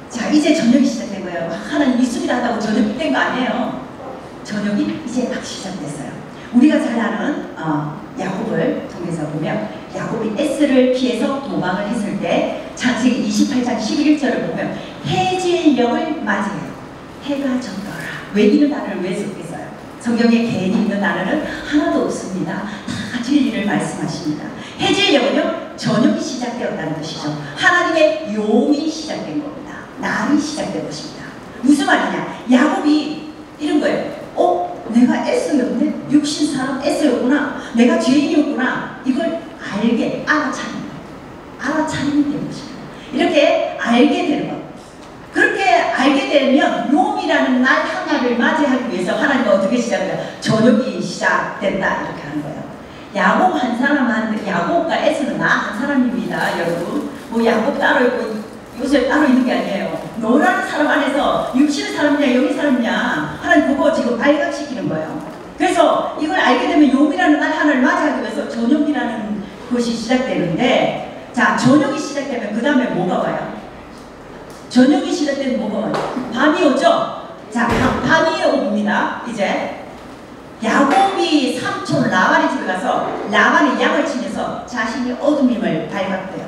자, 이제 저녁이 시작된 거예요. 하나님 믿습니다 한다고 저녁이 된 거 아니에요. 저녁이 이제 막 시작됐어요. 우리가 잘 아는 야곱을 통해서 보면 야곱이 에스를 피해서 도망을 했을 때 창세기 28장 11절을 보면 해질녘을 맞이해요. 해가 졌더라. 왜 있는 단어를 왜 썼겠어요? 성경에 괜히 있는 단어는 하나도 없습니다. 다 진리를 말씀하십니다. 해질녘은요, 저녁이 시작되었다는 뜻이죠. 하나님의 욤이 시작된 겁니다. 날이 시작된 것입니다. 무슨 말이냐? 야곱이 이런 거예요. 내가 에서였네? 육신 사람 에서였구나. 내가 죄인이었구나. 이걸 알아차리는 된 것입니다. 이렇게 알게 되는 것. 그렇게 알게 되면 욤이라는 날 하나를 맞이하기 위해서 하나님은 어떻게 시작해요? 저녁이 시작된다. 이렇게 하는 거예요. 야곱 한 사람한테, 야곱과 에서는 나 한 사람입니다. 여러분. 뭐 야곱 따로 있고 요셉 따로 있는 게 아니에요. 너라는 사람 안에서 육신의 사람이냐 영의 사람이냐 하나님 그거 지금 발각시키는 거예요. 그래서 이걸 알게 되면 욤이라는 날 하나를 맞이하기 위해서 저녁이라는 것이 시작되는데, 자, 저녁이 시작되면 그 다음에 뭐가 와요? 저녁이 시작되면 뭐가 와요? 밤이 오죠? 자, 밤이 옵니다. 이제 야곱이 삼촌 라반의 집에 가서 라반의 양을 치면서 자신이 어둠임을 발각돼요.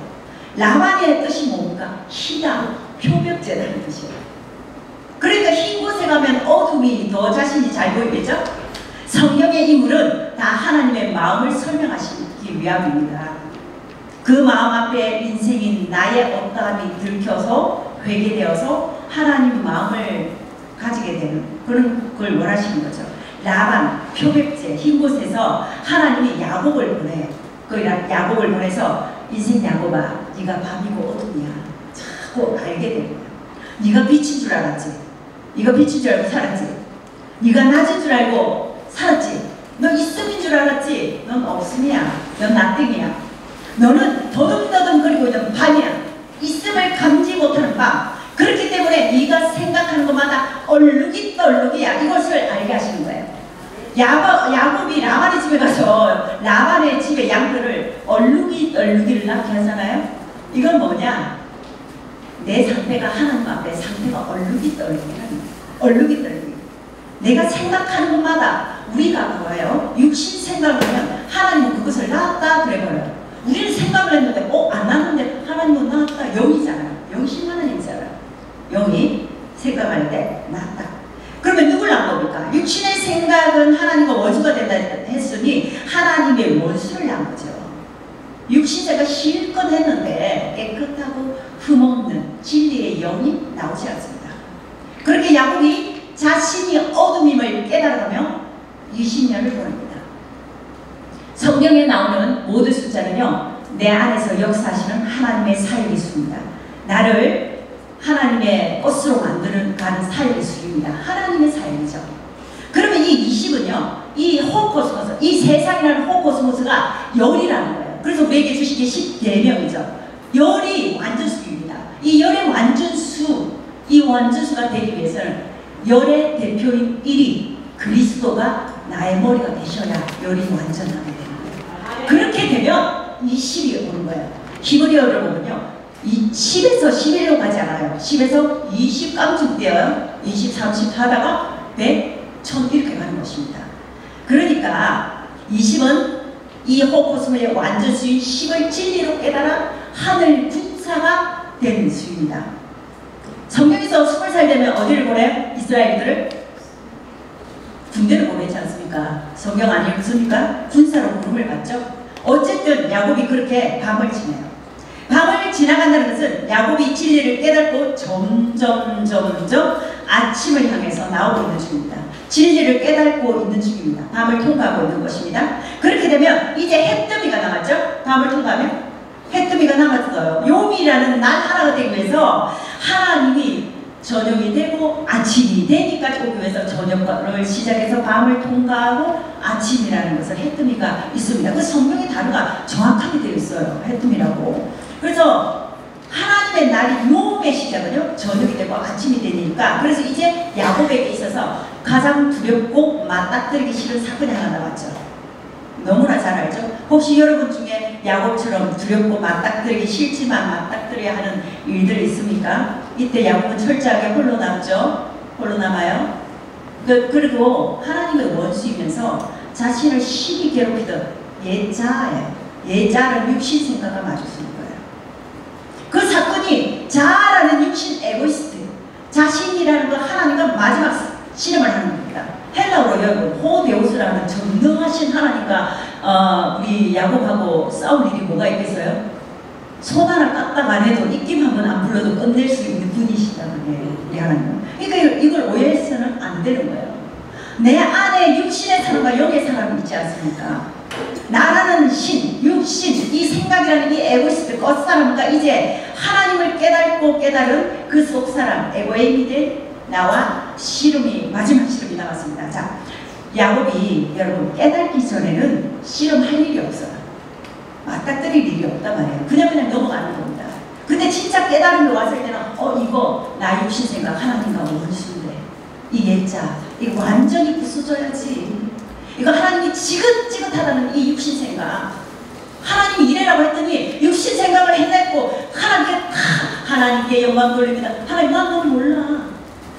라반의 뜻이 뭡니까? 희다, 표벽제라는 뜻이에요. 그러니까 흰 곳에 가면 어둠이 더 자신이 잘 보이겠죠? 성경의 인물은 다 하나님의 마음을 설명하시기 위함입니다. 그 마음 앞에 인생인 나의 어떠함이 들켜서 회개되어서 하나님 마음을 가지게 되는 그런 걸 원하시는 거죠. 라반, 표백제, 흰 곳에서 하나님이 야곱을 보내요. 그 야곱을 보내서 인생 야곱아, 네가 밤이고 어둠이야. 자꾸 알게 되는 거야. 네가 빛인 줄 알았지. 네가 빛인 줄 알고 살았지. 네가 낮은 줄 알고 살았지. 너 있음인 줄 알았지. 넌 없음이야. 넌 나띵이야. 너는 더듬더듬거리고 있는 밤이야. 있음을 감지 밤. 그렇기 때문에 네가 생각하는 것마다 얼룩이 떨룩이야. 이것을 알게 하시는 거예요. 야곱이 라반의 집에 가서 라반의 집에 양들을 얼룩이 떨룩이를 낳게 하잖아요. 이건 뭐냐? 내 상태가 하나님 앞에 상태가 얼룩이 떨룩이라는 거예요. 얼룩이 떨룩이. 내가 생각하는 것마다 우리가 뭐예요? 육신 생각을 하면 하나님은 그것을 낳았다 그래버려요. 우리는 생각을 했는데 안 낳았는데 하나님은 낳았다. 영이잖아요. 영신 하나님이잖아요. 영이 생각할 때 낳았다. 그러면 누굴 낳은 겁니까? 육신의 생각은 하나님과 원수가 된다 했으니 하나님의 원수를 낳은 거죠. 육신 생각 실컷 했는데 깨끗하고 흠없는 진리의 영이 나오지 않습니다. 그렇게 야곱이 자신이 어둠임을 깨달으며 20년을 보냅니다. 성경에 나오는 모든 숫자는요, 내 안에서 역사하시는 하나님의 사역의 수입니다. 나를 하나님의 것으로 만드는 가는 사역의 수입니다. 하나님의 사역이죠. 그러면 이 20은요, 이 호코스모스, 이 세상이라는 호코스모스가 열이라는 거예요. 그래서 우리에게 주신 게 10계명이죠. 열이 완전수입니다. 이 열의 완전수, 이 완전수가 되기 위해서는 열의 대표인 1이 그리스도가 나의 머리가 되셔야 열이 완전하게 되는 거예요. 그렇게 되면 20이 오는 거예요. 히브리어를 보면요, 10에서 11로 가지 않아요. 10에서 20 깜짝 뛰어요. 20, 30 하다가 100, 1000 이렇게 가는 것입니다. 그러니까 20은 이 호코스모의 완전수인 10을 진리로 깨달아 하늘 군사가 되는 수입니다. 성경에서 20살 되면 어디를 보내요? 이스라엘들을? 군대를 보내지 않습니까? 성경 안 읽습니까? 군사로 부름을 받죠. 어쨌든 야곱이 그렇게 밤을 지내요. 밤을 지나간다는 것은 야곱이 진리를 깨닫고 점점 아침을 향해서 나오고 있는 중입니다. 진리를 깨닫고 있는 중입니다. 밤을 통과하고 있는 것입니다. 그렇게 되면 이제 해뜨미가 남았죠? 밤을 통과하면 해뜨미가 남았어요. 요미라는 날 하나가 되기 위해서 하나님이 저녁이 되고 아침이 되니까 오기 위해서 저녁을 시작해서 밤을 통과하고 아침이라는 것을 해뜨미가 있습니다. 그 성경의 단어가 정확하게 되어 있어요. 해뜨미라고. 그래서 하나님의 날이 요음의 시작은요, 저녁이 되고 아침이 되니까, 그래서 이제 야곱에게 있어서 가장 두렵고 맞닥뜨리기 싫은 사건이 하나 나왔죠. 너무나 잘 알죠? 혹시 여러분 중에 야곱처럼 두렵고 맞닥뜨리기 싫지만 맞닥뜨려야 하는 일들이 있습니까? 이때 야곱은 철저하게 홀로 남죠. 홀로 남아요. 그리고 하나님의 원수이면서 자신을 심히 괴롭히던 예자예요. 예자는 육신 생각을 마주 쓰는 거예요. 그 사건이 자아라는 육신 에고이스트, 자신이라는 거 하나님과 마지막 실험을 하는 겁니다. 헬라어로 여러분 호데우스라는 전능하신 하나님과 우리 야곱하고 싸울 일이 뭐가 있겠어요? 손 하나 까딱 안 해도 입김 한 번 안 불러도 끝낼 수 있는 분이시다는 거예요. 우리 하나님은. 그러니까 이걸 오해해서는 안 되는 거예요. 내 안에 육신의 사람과 영의 사람이 있지 않습니까? 나라는 신, 육신, 이 생각이라는 이 에고이스트 겉사람과 이제 하나님을 깨닫고 깨달은 그 속사람, 에고에임이 된 나와 씨름이, 마지막 씨름이 나왔습니다. 자, 야곱이 여러분 깨닫기 전에는 씨름할 일이 없어요. 맞닥뜨릴 일이 없단 말이에요. 그냥 넘어가는 겁니다. 근데 진짜 깨달음이 왔을 때는 이거 나 육신 생각 하나님과 원수인데 이 예자 이거 완전히 부숴줘야지. 이거 하나님이 지긋지긋하다는 이 육신 생각, 하나님이 이래라고 했더니 육신 생각을 해냈고 하나님께 영광 돌립니다. 하나님 난 너무 몰라.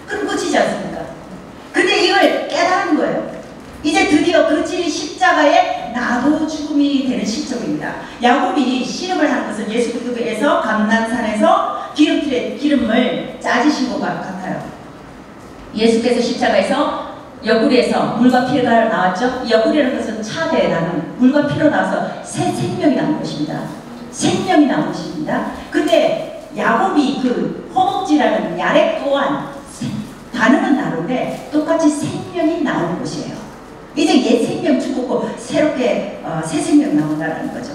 그럼 끝이지 않습니까? 근데 이걸 깨달은 거예요. 이제 드디어 그 진리 십자가에 나도 죽음이 되는 시점입니다. 야곱이 씨름을 하는 것은 예수 그리스도께서 감난산에서 기름을 짜지신 것 같아요. 예수께서 십자가에서 옆구리에서 물과 피가 나왔죠. 옆구리라는 것은 차대에 나는 물과 피로 나와서 새 생명이 나온 것입니다. 생명이 나온 것입니다. 근데 야곱이 그 허벅지라는 야렉 또한 단어는 다른데 똑같이 생명이 나오는 것이에요. 이제 옛 생명 죽었고 새롭게 새 생명 나온다는 거죠.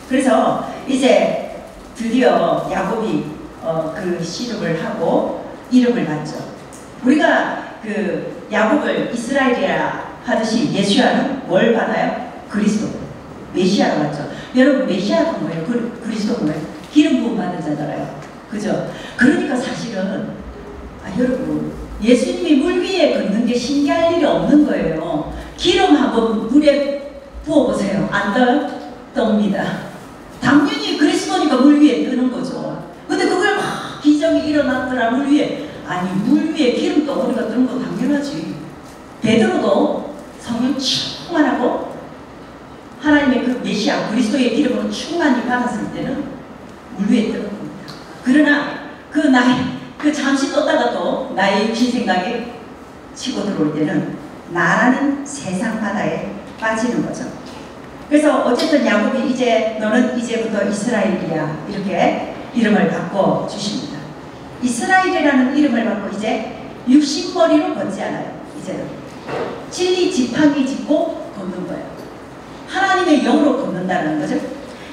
그래서 이제 드디어 야곱이 그 씨름을 하고 이름을 받죠. 우리가 그 야곱을 이스라엘이라 하듯이 예수야는 뭘 받아요? 그리스도, 메시아로 받죠. 여러분 메시아가 뭐예요? 그리스도가 뭐예요? 기름 부음 받은 자잖아요. 그죠? 그러니까 사실은 여러분 예수님이 물 위에 걷는 게 신기할 일이 없는 거예요. 기름 한번 물에 부어보세요. 안 떫니다. 당연히 그리스도니까 물 위에 뜨는 거죠. 근데 그걸 막 기적이 일어났더라 물 위에. 아니 물 위에 기름 덩어리가 뜨는 거 당연하지. 베드로도 성령 충만하고 하나님의 그 메시아 그리스도의 기름으로 충만히 받았을 때는 물 위에 뜨는 겁니다. 그러나 그 잠시 떴다가도 나의 육신 생각이 치고 들어올 때는 나라는 세상 바다에 빠지는 거죠. 그래서 어쨌든 야곱이 이제 너는 이제부터 이스라엘이야 이렇게 이름을 바꿔 주십니다. 이스라엘이라는 이름을 받고 이제 육신머리로 걷지 않아요. 이제는 진리 지팡이 짚고 걷는 거예요. 하나님의 영으로 걷는다는 거죠.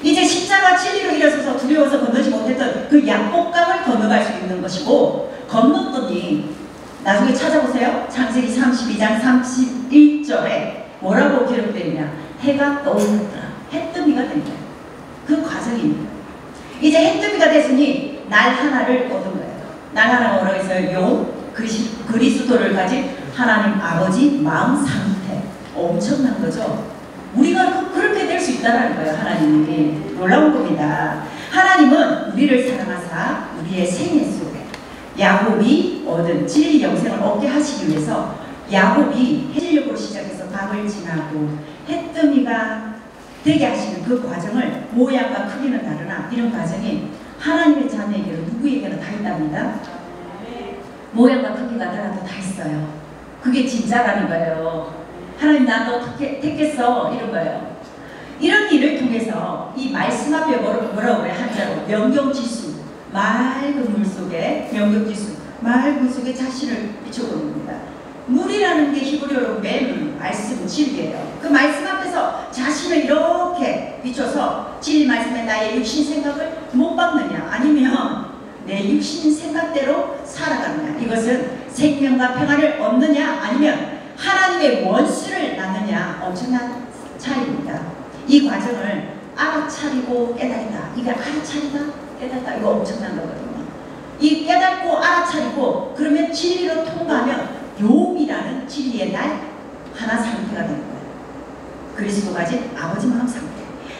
이제 십자가 진리로 일어서서 두려워서 건너지 못했던 그 약복감을 건너갈 수 있는 것이고, 건넜더니 나중에 찾아보세요. 창세기 32장 31절에 뭐라고 기록되어 있냐. 해가 떠오르더라. 해뜨미가 됩니다. 그 과정입니다. 이제 해뜨미가 됐으니 날 하나를 얻은 거예요. 날 하나가 뭐라고 했어요? 그리스도를 가진 하나님 아버지 마음 상태. 엄청난 거죠. 우리가 그렇게 될 수 있다는 거예요. 하나님이. 놀라운 겁니다. 하나님은 우리를 사랑하사 우리의 생애 속에 야곱이 얻은 진리 영생을 얻게 하시기 위해서 야곱이 해질녘으로 시작해서 밤을 지나고 해뜨미가 되게 하시는 그 과정을 모양과 크기는 다르나 이런 과정이 하나님의 자녀에게는 누구에게나 다 있답니다. 모양과 크기가 달라도 다 있어요. 그게 진짜라는 거예요. 하나님 나도 어떻게 택했어 이런 거예요. 이런 일을 통해서 이 말씀 앞에 뭐라고 그래? 한자로 명경지수, 맑은 물 속에 명경지수, 맑은 물 속에 자신을 비춰보는 겁니다. 물이라는 게 히브리어로 맴, 말씀, 진리예요. 그 말씀 앞에서 자신을 이렇게 비춰서 진리 말씀에 나의 육신 생각을 못 박느냐 아니면 내 육신 생각대로 살아가느냐, 이것은 생명과 평안을 얻느냐 아니면 하나님의 원수를 낳느냐, 엄청난 차이입니다. 이 과정을 알아차리고 깨달다, 이게 알아차리다 깨달다, 이거 엄청난 거거든요. 이 깨닫고 알아차리고 그러면 진리로 통과하면 용이라는 진리의 날 하나 상태가 되는 거예요. 그리스도 가진 아버지 마음 상태.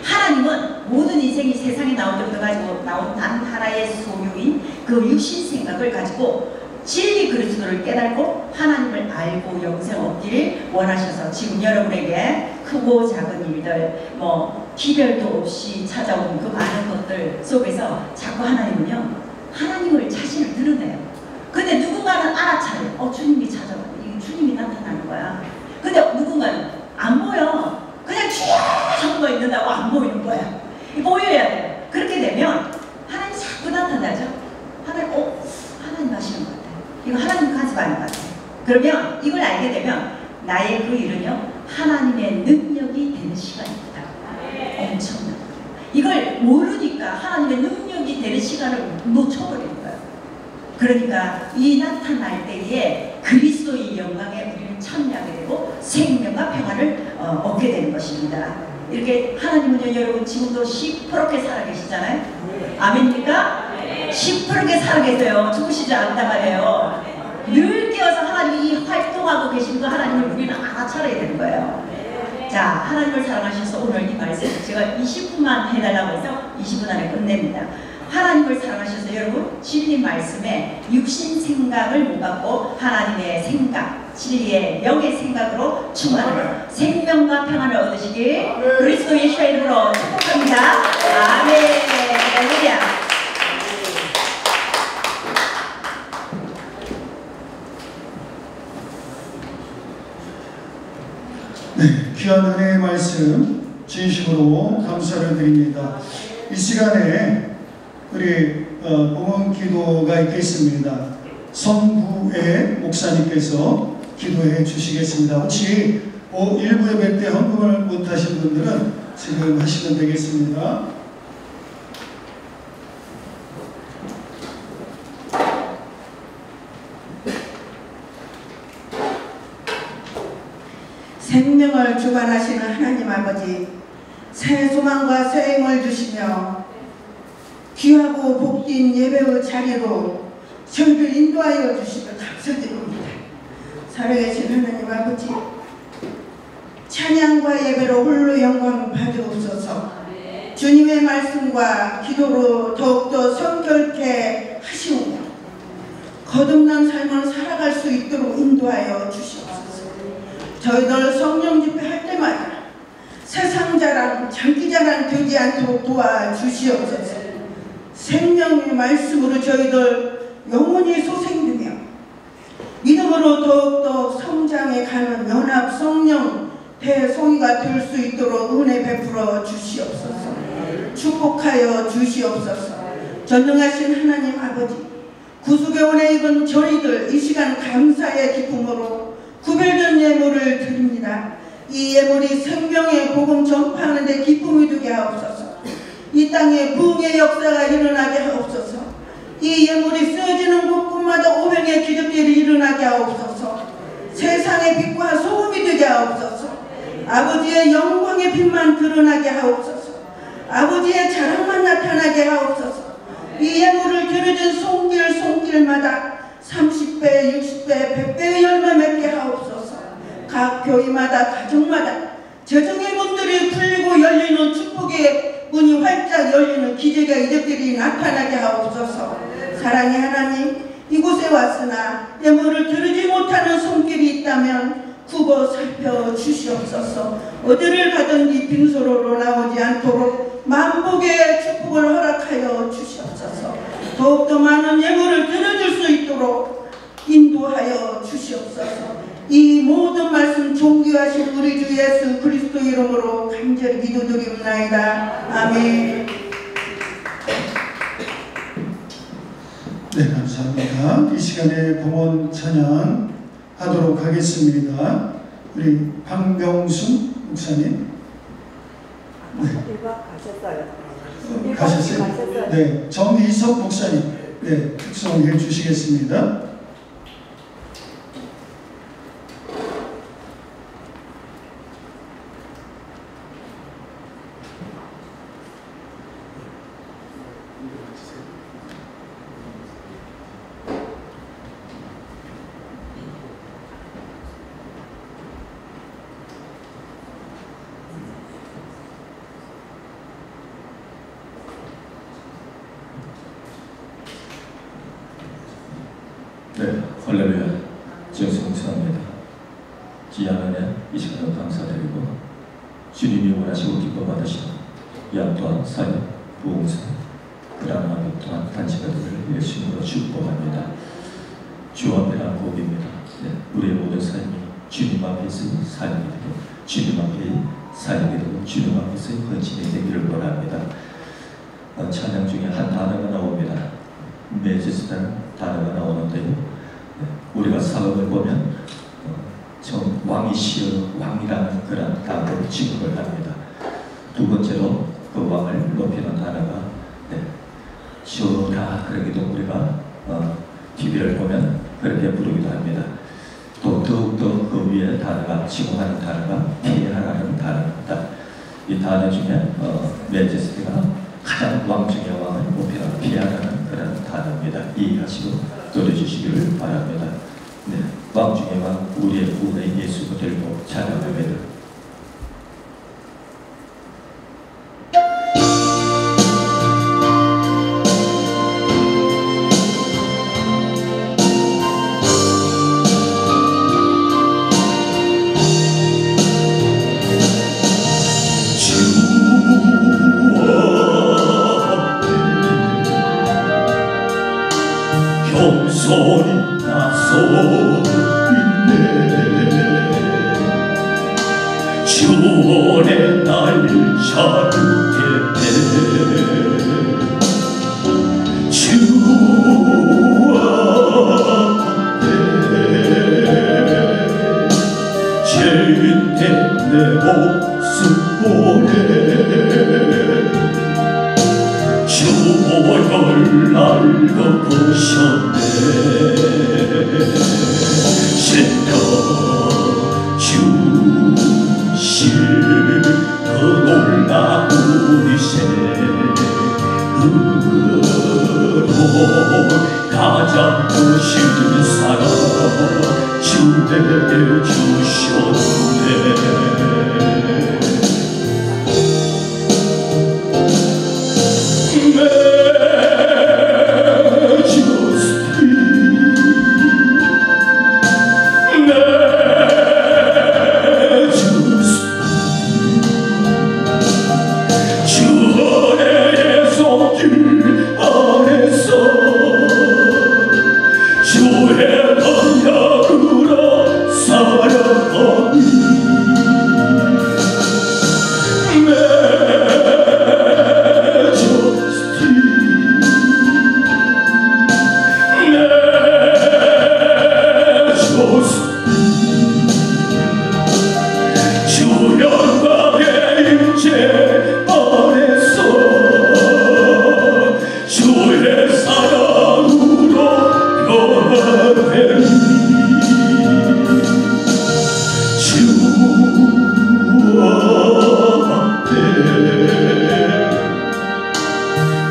하나님은 모든 인생이 세상에 나올 때부터 가지고 나온 단 하나의 소유인 그 육신 생각을 가지고 진리 그리스도를 깨닫고 하나님을 알고 영생 얻기를 원하셔서 지금 여러분에게 크고 작은 일들, 기별도 없이 찾아온 그 많은 것들 속에서 자꾸 하나님은요, 하나님을 자신을 드러내요. 근데 누군가는 알아차려. 주님이 찾아와요. 이게 주님이 나타나는 거야. 근데 누군가는 안 보여. 그냥 쭉 하고 있는다고 안 보이는 거야. 보여야 돼요. 그렇게 되면 하나님 자꾸 나타나죠. 하나님 하시는 것 같아요. 이거 하나님 가져가는 것 같아요. 그러면 이걸 알게 되면 나의 그 일은요, 하나님의 능력이 되는 시간입니다. 엄청난 거예요. 이걸 모르니까 하나님의 능력이 되는 시간을 놓쳐버리는 거예요. 그러니까 이 나타날 때에 그리스도의 영광에 우리는 참여하게 되고 생명과 평안을 얻게 되는 것입니다. 이렇게 하나님은요, 여러분 지금도 시퍼렇게 살아계시잖아요. 아멘입니까? 시퍼렇게 살아계세요. 죽으시지 않다 말이에요. 늘 깨어서 하나님이 활동하고 계신 그 하나님을 우리는 알아차려야 되는 거예요. 자, 하나님을 사랑하셔서 오늘 이 말씀 제가 20분만 해달라고 해서 20분 안에 끝냅니다. 하나님을 사랑하셔서 여러분 진리 말씀에 육신 생각을 못 갖고 하나님의 생각, 진리의 영의 생각으로 충만하는 생명과 평안을 얻으시길 그리스도 예수의 이름으로 축복합니다. 아멘. 할렐루야. 네, 귀한 은혜의 말씀 진심으로 감사를 드립니다. 이 시간에 우리 봉헌 기도가 있겠습니다. 성부의 목사님께서 기도해 주시겠습니다. 혹시 일부 예배 때 헌금을 못하신 분들은 지금 하시면 되겠습니다. 생명을 주관하시는 하나님 아버지, 새 소망과 새 힘을 주시며 귀하고 복된 예배의 자리로 저희를 인도하여 주시며 감사드립니다. 살아계신 하나님 아버지, 찬양과 예배로 홀로 영광 받으옵소서. 주님의 말씀과 기도로 더욱더 성결케 하시오며 거듭난 삶을 살아갈 수 있도록 인도하여 주시옵소서. 저희들 성령 집회할 때마다 세상 자랑, 장기 자랑 되지 않도록 도와주시옵소서. 생명의 말씀으로 저희들 영원히 소생되며 믿음으로 더욱더 성장해가는 연합 성령 대송이가 될 수 있도록 은혜 베풀어 주시옵소서. 축복하여 주시옵소서. 전능하신 하나님 아버지, 구속의 은혜 입은 저희들 이 시간 감사의 기쁨으로 구별된 예물을 드립니다. 이 예물이 생명의 복음 전파하는 데 기쁨이 되게 하옵소서. 이 땅에 부흥의 역사가 일어나게 하옵소서. 이 예물이 쓰여지는 곳곳마다 오병의 기적들이 일어나게 하옵소서. 세상의 빛과 소금이 되게 하옵소서. 아버지의 영광의 빛만 드러나게 하옵소서. 아버지의 자랑만 나타나게 하옵소서. 이 예물을 들여준 손길마다 30배, 60배, 100배의 열매 맺게 하옵소서. 각 교회마다 가정마다 재정의 문들이 풀리고 열리는 축복의 문이 활짝 열리는 기적의 이적들이 나타나게 하옵소서. 사랑의 하나님, 이곳에 왔으나 예물을 들으지 못하는 손길이 있다면 굽어 살펴 주시옵소서. 어디를 가든지 빈소로로 나오지 않도록 만복의 축복을 허락하여 주시옵소서. 더욱더 많은 예물을 들어줄 수 있도록 인도하여 주시옵소서. 이 모든 말씀 존귀하신 우리 주 예수 그리스도 이름으로 간절히 기도드립나이다. 아멘. 네, 감사합니다. 이 시간에 봉헌 찬양 하도록 하겠습니다. 우리 박명순 목사님. 네. 가셨어요? 네, 정희석 목사님. 네, 특송해 주시겠습니다. 네, 할렐루야. 정수 목사입니다. 귀한 은혜 이 시간에 감사드리고 주님이 원하시고 기뻐 받으시는 양도한 사역, 부흥사, 그라마도 또한 단체가들을 예수님으로 축복합니다. 주 앞에란 복입니다. 네, 우리의 모든 삶이 주님 앞에서의 삶이 되고 주님 앞에 사역이 되고 주님 앞에서의 헌신이 되기를 원합니다. 찬양 중에 한 단어가 나옵니다. 메지스라는 단어가 나오는데요. 우리가 사업을 보면 정 왕이시여 왕이라는 그런 단어로 지급을 합니다. 두 번째로 그 왕을 높이는 단어가 주라 그러기도 우리가 TV를 보면 그렇게 부르기도 합니다. 또 더욱더 그 위에 단어가 지공하는 단어가 피하라는 단어입니다. 이 단어 중에 메지스가 가장 왕 중의 왕을 높이는 피하라는 그런 단어입니다. 이해하시고 들어주시기를 바랍니다. 네, 왕 중의 왕 우리의 구원의 예수가 들고 찬양합니다. 겸손히 나서 있네. 주원의 날 찾게 돼. 주와 죄인 내 모습 보내. 주보혈 날 덮으셨네. 신령 주실 그 놀라운 이세 보신 사랑 주에게 주셨네.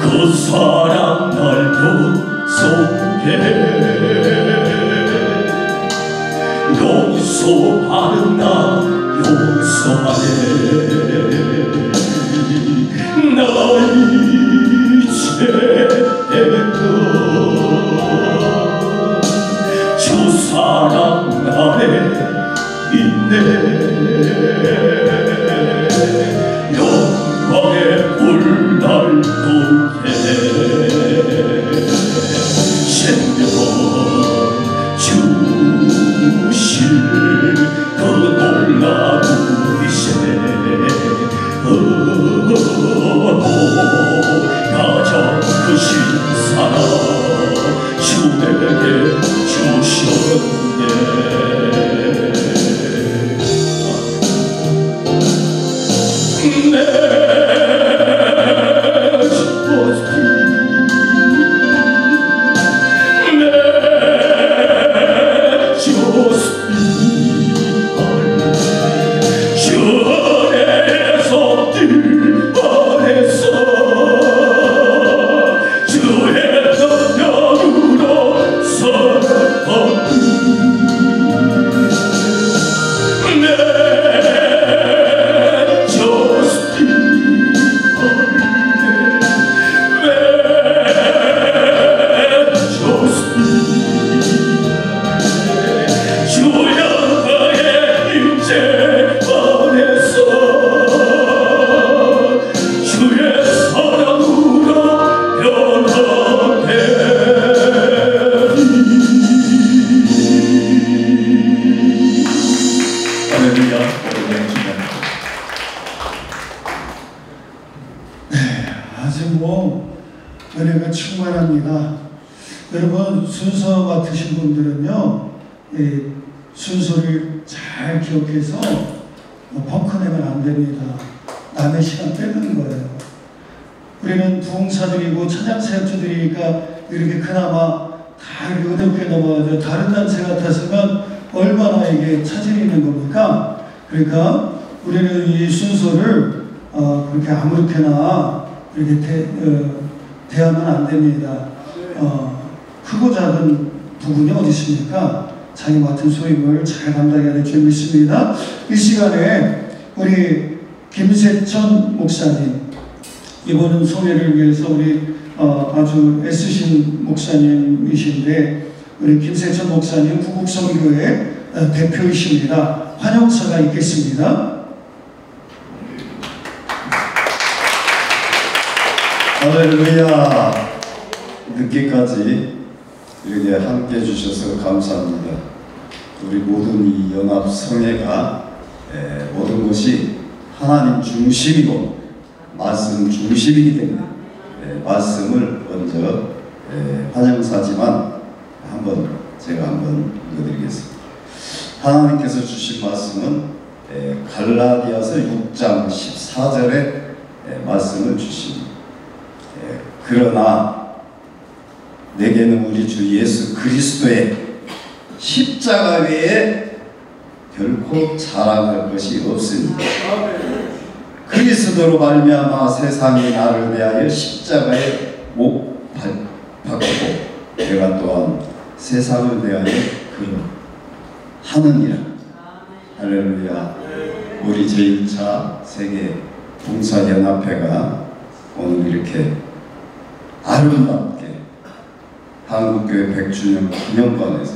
그 사랑 날도 속에 용서하는 나 용서하네. 나 이제도 주 사랑 안에 있네. 영광의 불날 돋게 생명 주실 그 놀라우리세. 가장 크신 사랑 주에게 주셨네. 은혜가 충만합니다. 여러분 순서 맡으신 분들은요, 순서를 잘 기억해서 펑크내면 안 됩니다. 남의 시간 뺏는 거예요. 우리는 부흥사들이고 찬양사역자들이니까 이렇게 그나마 다 이렇게 어렵게 넘어가죠. 다른 단체 같았으면 얼마나 이게 차질이 있는 겁니까? 그러니까 우리는 이 순서를 그렇게 아무렇게나 이렇게 대하면 안 됩니다. 크고 작은 부분이 어디 있습니까? 자기 맡은 소임을 잘 감당해야 될 줄 믿습니다. 이 시간에 우리 김세천 목사님, 이번은 소개를 위해서 우리 아주 애쓰신 목사님이신데, 우리 김세천 목사님 구국성교회 대표이십니다. 환영사가 있겠습니다. 할렐루야. 늦게까지 이렇게 함께 해주셔서 감사합니다. 우리 모든 이 연합성회가 모든 것이 하나님 중심이고 말씀 중심이기 때문에 말씀을 먼저 환영사지만 제가 한번 읽어드리겠습니다. 하나님께서 주신 말씀은 갈라디아서 6장 14절의 말씀을 주십니다. 그러나 내게는 우리 주 예수 그리스도의 십자가 외에 결코 자랑할 것이 없으니 그리스도로 말미암아 세상이 나를 대하여 십자가에 못 박히고 내가 또한 세상을 대하여 그 하는 일. 할렐루야. 우리 제1차 세계 봉사연합회가 오늘 이렇게 아름답게 한국교회 100주년 기념관에서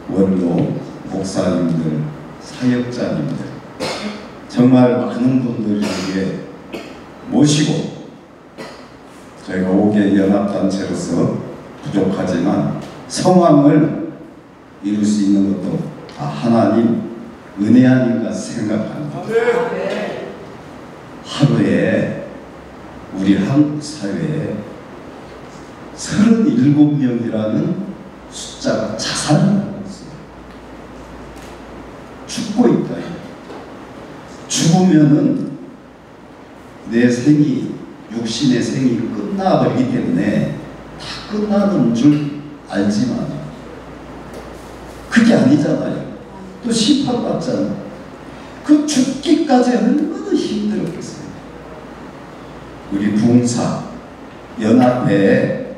원로 목사님들, 사역자님들 정말 많은 분들에게 모시고 저희가 5개 연합단체로서 부족하지만 성황을 이룰 수 있는 것도 다 하나님 은혜 아닌가 생각합니다. 하루에 우리 한국 사회에 37명이라는 숫자가 자살하고 있어요. 죽고 있다. 죽으면은 내 생이, 육신의 생이 끝나버리기 때문에 다 끝나는 줄 알지만 그게 아니잖아요. 또 심판받잖아. 그 죽기까지 얼마나 힘들었겠어요. 우리 부흥사 연합회에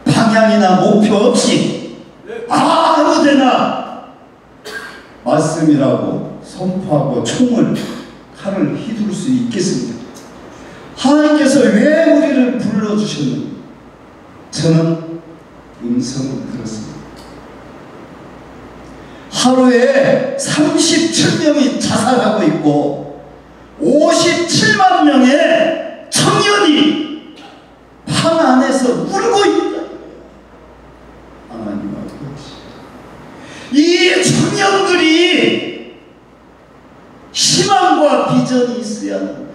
방향이나 목표 없이 아무데나 말씀이라고 선포하고 칼을 휘둘 수 있겠습니까? 하나님께서 왜 우리를 불러주셨는지 저는 음성을 들었습니다. 하루에 37명이 자살하고 있고 57만 명의 청년이 방 안에서 울고 있다. 하나님 아버지, 이 청년들이 희망과 비전이 있어야 합니다.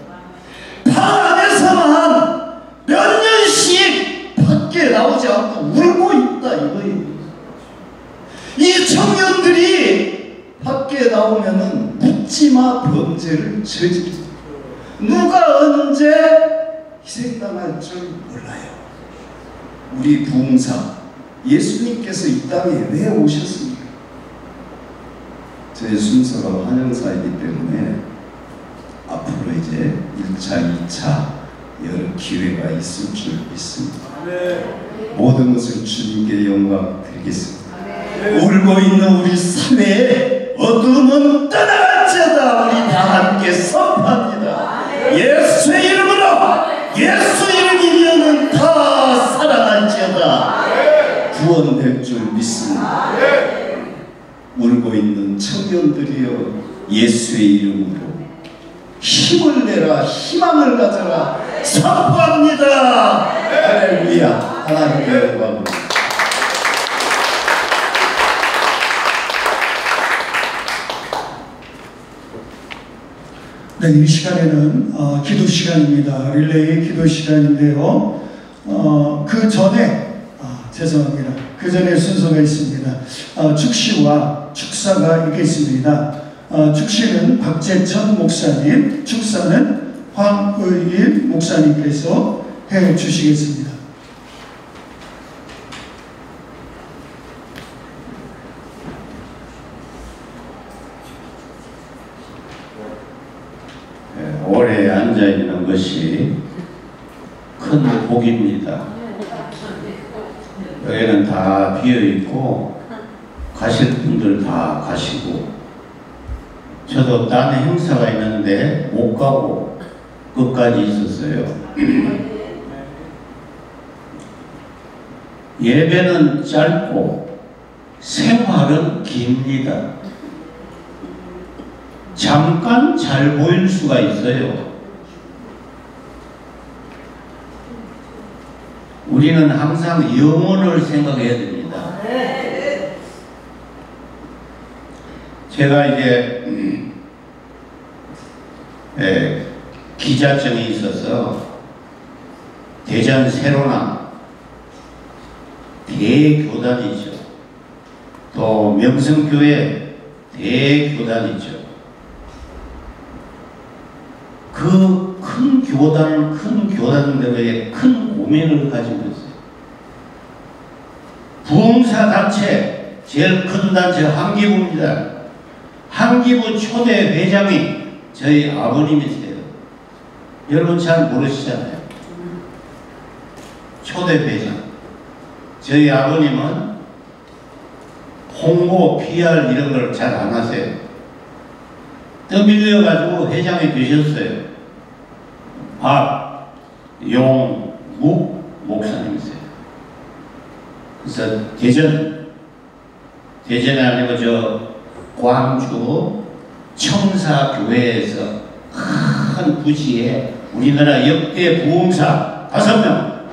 방 안에서만 몇 년씩 밖에 나오지 않고 울고 있다 이거예요. 이 청년들이 밖에 나오면은 묻지마 범죄를 저지르. 누가 언제 희생당할 줄 몰라요. 우리 부흥사 예수님께서 이 땅에 왜 오셨습니까? 제 순서가 환영사이기 때문에 앞으로 이제 1차, 2차 여러 기회가 있을 줄 믿습니다. 모든 것을 주님께 영광 드리겠습니다. 울고 있는 우리 사회에 어둠은 떠나갈지어다. 우리 다 함께 선포합니다. 예수의 이름으로, 예수 이름이면은 다 살아날지어다. 구원될 줄 믿습니다. 울고 있는 청년들이여, 예수의 이름으로 힘을 내라, 희망을 가져라 선포합니다. 할렐루야. 하나님께 영광. 네, 이 시간에는 기도 시간입니다. 릴레이 기도 시간인데요. 그 전에 죄송합니다. 그 전에 순서가 있습니다. 축시와 축사가 있겠습니다. 축시는 박재천 목사님, 축사는 황의일 목사님께서 해 주시겠습니다. 오래 앉아있는 것이 큰 복입니다. 여기는 다 비어있고 가실 분들 다 가시고, 저도 딴 행사가 있는데 못 가고 끝까지 있었어요. 예배는 짧고 생활은 깁니다. 잠깐 잘 보일 수가 있어요. 우리는 항상 영혼을 생각해야 됩니다. 제가 이제 기자증이 있어서 대전 세로나 대교단이죠. 또 명성교회 대교단이죠. 그 큰 교단들의 큰 고민을 가지고 있어요. 부흥사 단체, 제일 큰 단체 한기부입니다. 한기부 초대 회장이 저희 아버님이세요. 여러분 잘 모르시잖아요. 초대 회장. 저희 아버님은 홍보, PR 이런 걸 잘 안 하세요. 떠밀려가지고 회장이 되셨어요. 박용묵 목사님이세요. 그래서 대전에 아니고 저 광주 청사교회에서 큰 부지에 우리나라 역대 부흥사 5명,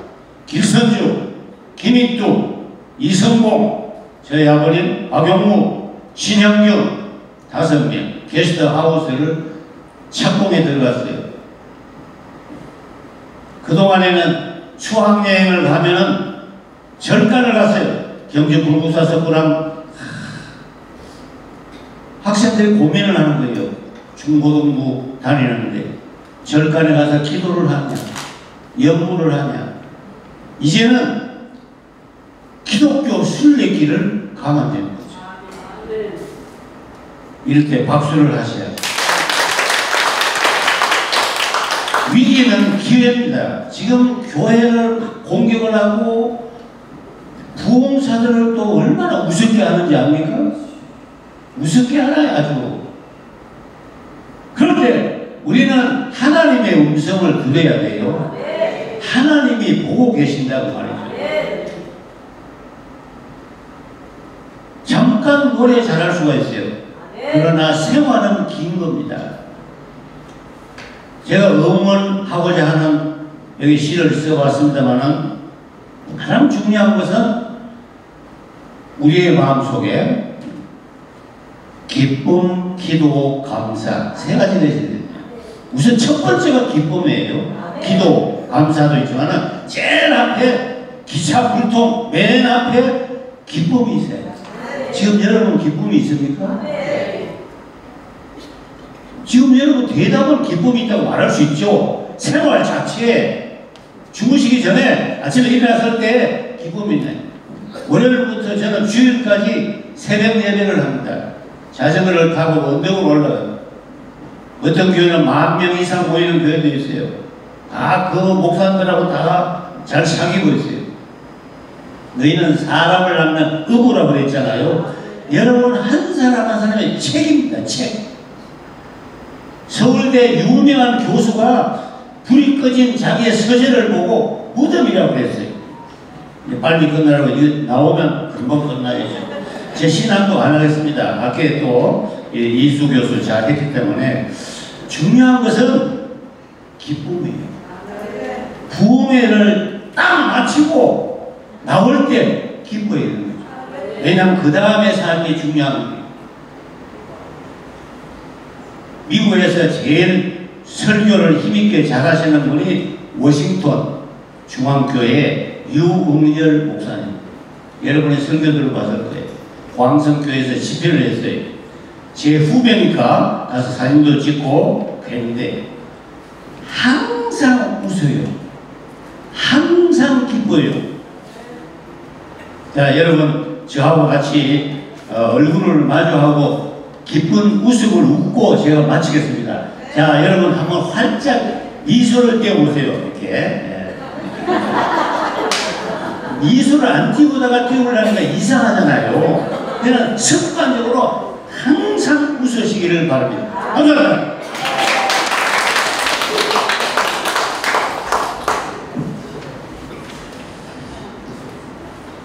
길선주, 김익두, 이성봉, 저희 아버님 박용무, 신형균 5명 게스트하우스를 착공에 들어갔어요. 그동안에는 수학여행을 가면은 절간을 갔어요. 경주 불구사 석굴암. 학생들이 고민을 하는 거예요. 중고등부 다니는데 절간에 가서 기도를 하냐, 연구를 하냐. 이제는 기독교 순례길을 가면 되는 거죠. 이럴 때 박수를 하셔야죠. 위기는 기회입니다. 지금 교회를 공격을 하고 부흥사들을 또 얼마나 우습게 하는지 압니까? 우습게 하나요, 아주. 그럴 때 우리는 하나님의 음성을 들어야 돼요. 하나님이 보고 계신다고 말이죠. 잠깐 노래 잘할 수가 있어요. 그러나 생활은 긴 겁니다. 제가 응원하고자 하는 여기 시를 써봤습니다만은 가장 중요한 것은 우리의 마음속에 기쁨, 기도, 감사 3가지가 있어야 됩니다. 우선 첫 번째가 기쁨이에요. 기도, 감사도 있지만 제일 앞에 기차 불통 맨 앞에 기쁨이 있어요. 지금 여러분 기쁨이 있습니까? 지금 여러분 대답은 기쁨이 있다고 말할 수 있죠. 생활 자체에 주무시기 전에 아침에 일어났을 때 기쁨이 있네. 월요일부터 저는 주일까지 새벽 예배를 합니다. 자전거를 타고 언덕을 올라가요. 어떤 교회는 10,000명 이상 모이는 교회도 있어요. 다 그 목사님들하고 다 잘 사귀고 있어요. 너희는 사람을 낳는 의무라고 그랬잖아요. 여러분 한 사람 한 사람의 책입니다. 책. 서울대 유명한 교수가 불이 꺼진 자기의 서재를 보고 무덤이라고 그랬어요. 빨리 끝나라고 이거 나오면 금방 끝나야죠. 제 신앙도 안 하겠습니다. 밖에 또 이수 교수 잘 했기 때문에 중요한 것은 기쁨이에요. 부흥회를 딱 마치고 나올 때 기뻐해야 되는 거죠. 왜냐하면 그 다음에 삶이 중요한 거예요. 미국에서 제일 설교를 힘있게 잘하시는 분이 워싱턴 중앙교회 유응열 목사님. 여러분의 설교 들어봤을 거예요. 광성교회에서 집회를 했어요. 제 후배니까 가서 사진도 찍고 그랬는데 항상 웃어요. 항상 기뻐요. 자, 여러분 저하고 같이 얼굴을 마주하고 기쁜 웃음을 웃고 제가 마치겠습니다. 자, 여러분 한번 활짝 미소를 띄워보세요. 이렇게. 미소를 안 띄우다가 띄우려니까 이상하잖아요. 그냥 습관적으로 항상 웃으시기를 바랍니다. 감사합니다.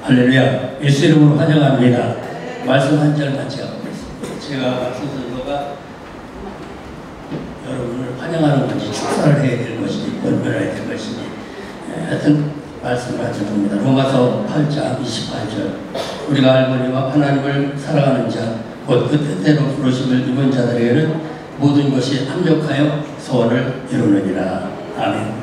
할렐루야. 예수 이름으로 환영합니다. 말씀 한 절만 제가 보겠습니다. 제가 말씀 선거가 여러분을 환영하는 건지 축사를 해야 될 것인지 권면해야 될 것인지 하여튼 말씀을 하실 겁니다. 로마서 8장 28절 우리가 알거니와 하나님을 사랑하는 자 곧 그 뜻대로 부르심을 입은 자들에게는 모든 것이 합력하여 소원을 이루느니라. 아멘.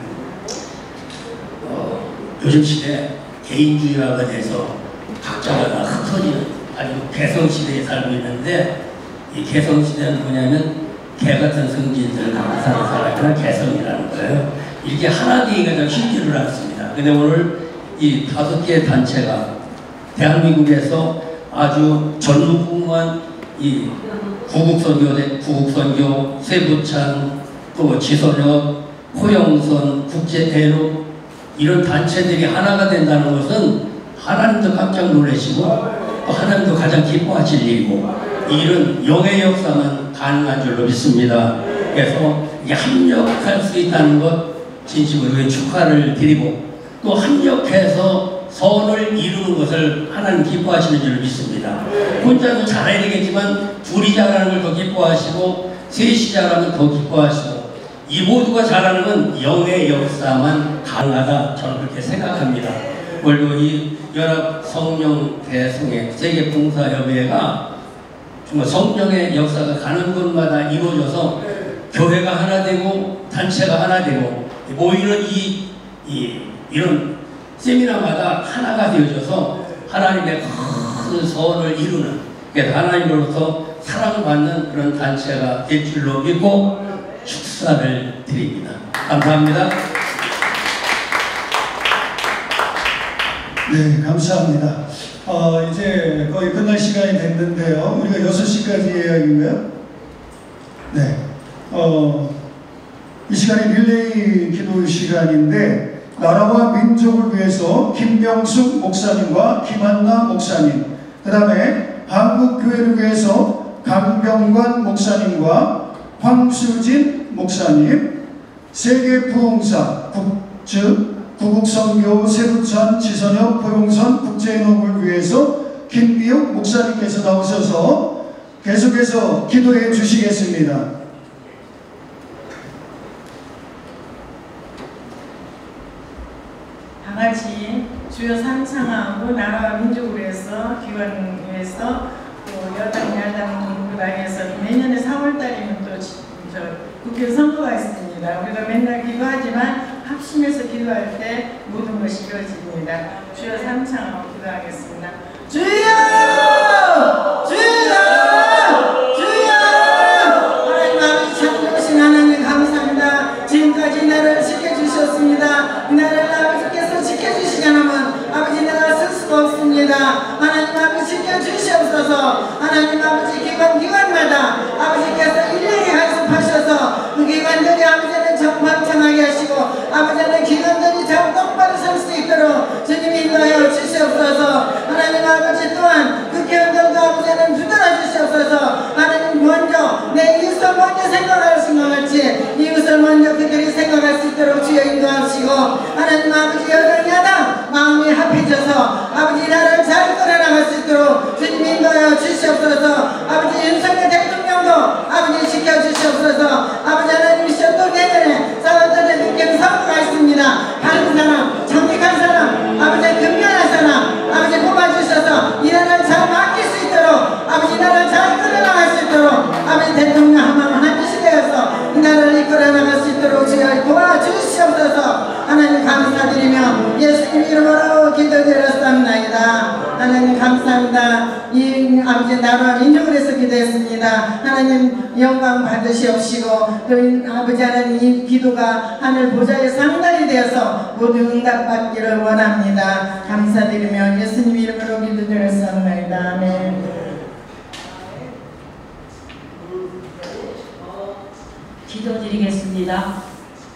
요즘 시대 개인주의화가 돼서 각자가 다 흩어지는 아주 개성시대에 살고 있는데 이 개성시대는 뭐냐면 개 같은 성진들 갖고 사는 사람이나 개성이라는 거예요. 이렇게 하나 되기가 좀 쉽지를 않습니다. 근데 오늘 이 5개 단체가 대한민국에서 아주 전무후무한 이 구국선교, 세부찬, 또 지선역, 호영선, 국제대로 이런 단체들이 하나가 된다는 것은 하나님도 깜짝 놀라시고 또 하나님도 가장 기뻐하실 일이고 이 일은 영의 역사만 가능한 줄로 믿습니다. 그래서 이게 합력할 수 있다는 것 진심으로 축하를 드리고 또 합력해서 선을 이루는 것을 하나님 기뻐하시는 줄로 믿습니다. 혼자도 잘해야 되겠지만 둘이 잘하는 걸 더 기뻐하시고 셋이 잘하면 더 기뻐하시고 이 모두가 잘하는 건 영의 역사만 가능하다 저는 그렇게 생각합니다. 오늘도 이 연합 성령 대성회 세계 봉사협의회가 정말 성령의 역사가 가는 곳마다 이루어져서 교회가 하나 되고 단체가 하나 되고 모이는 이런 세미나마다 하나가 되어져서 하나님의 큰 선을 이루는 그래서 하나님으로부터 사랑받는 그런 단체가 될 줄로 믿고 축사를 드립니다. 감사합니다. 네, 감사합니다. 이제 거의 끝날 시간이 됐는데요. 우리가 6시까지 예약인가요? 네. 이 시간이 릴레이 기도 시간인데 나라와 민족을 위해서 김명숙 목사님과 김한나 목사님, 그 다음에 한국교회를 위해서 강병관 목사님과 황수진 목사님, 세계부흥사 구국선교 세부천 지선역 포용선 국제인업을 위해서 김미욱 목사님께서 나오셔서 계속해서 기도해 주시겠습니다. 다같이 주여 상상하고 나라와 민족을 위해서 기관을 위해서 또 여당 야당 정부당에서 내년에 3월달이면 또 국회 선거가 있습니다. 우리가 맨날 기도하지만 합심해서 기도할 때 모든 것이 이루어집니다. 주여 상상하고 기도하겠습니다. 주여! 주여! 주여! 하나님 아버지 참 좋으신 하나님 감사합니다. 지금까지 나를 지켜주셨습니다. 나를 아버지께서 지켜주시지 않으면 아버지 내가 쓸 수가 없습니다. 하나님 아버지 지켜주시옵소서. 하나님 아버지 기관마다 아버지께서 일일이 간섭하셔서 그 기관들이 아버지는 정방창하게 하시고 아버지는 기관들이 정 똑바로 설 수 있도록 주님 인도하여 주시옵소서. 하나님 아버지 또한 그 기관들도 아버지는 붙들어 주시옵소서. 하나님 먼저 내 이웃을 먼저 생각하신 것 같이 이웃을 먼저 그들이 생각할 수 있도록 주여 인도하시고 하나님 아버지 여당 야당 마음이 합해져서 아버지 나라를 잘 끌어나갈 수 있도록 주님 인도하여 주시옵소서. 아버지 윤석열 대통령도 아버지 지켜주시옵소서. 아버지 하나님이시여 또 내년에 4월달에 국회의원 선거가 있습니다. 바른 사람 정직한 사람 아버지 근면한 사람 아버지 뽑아주셔서 이 나라를 잘 맡길 수 있도록 아버지 나라를 잘 끌어나갈 수 있도록 아버지 대통령 한 뜻이 되어서 이 나라를 이끌어 나갈 수 있도록 주여 도와주시옵소서. 하나님 감사드리며 예수님 이름으로 기도드렸습니다. 하나님 감사합니다. 이 아버지 나라와 민족을 위해서 기도했습니다. 하나님 영광 받으시옵시고 또 아버지 하나님 이 기도가 하늘 보좌에 상달이 되어서 모두 응답받기를 원합니다. 감사드리며 예수님 이름으로 기도드렸습니다. 아멘. 기도드리겠습니다.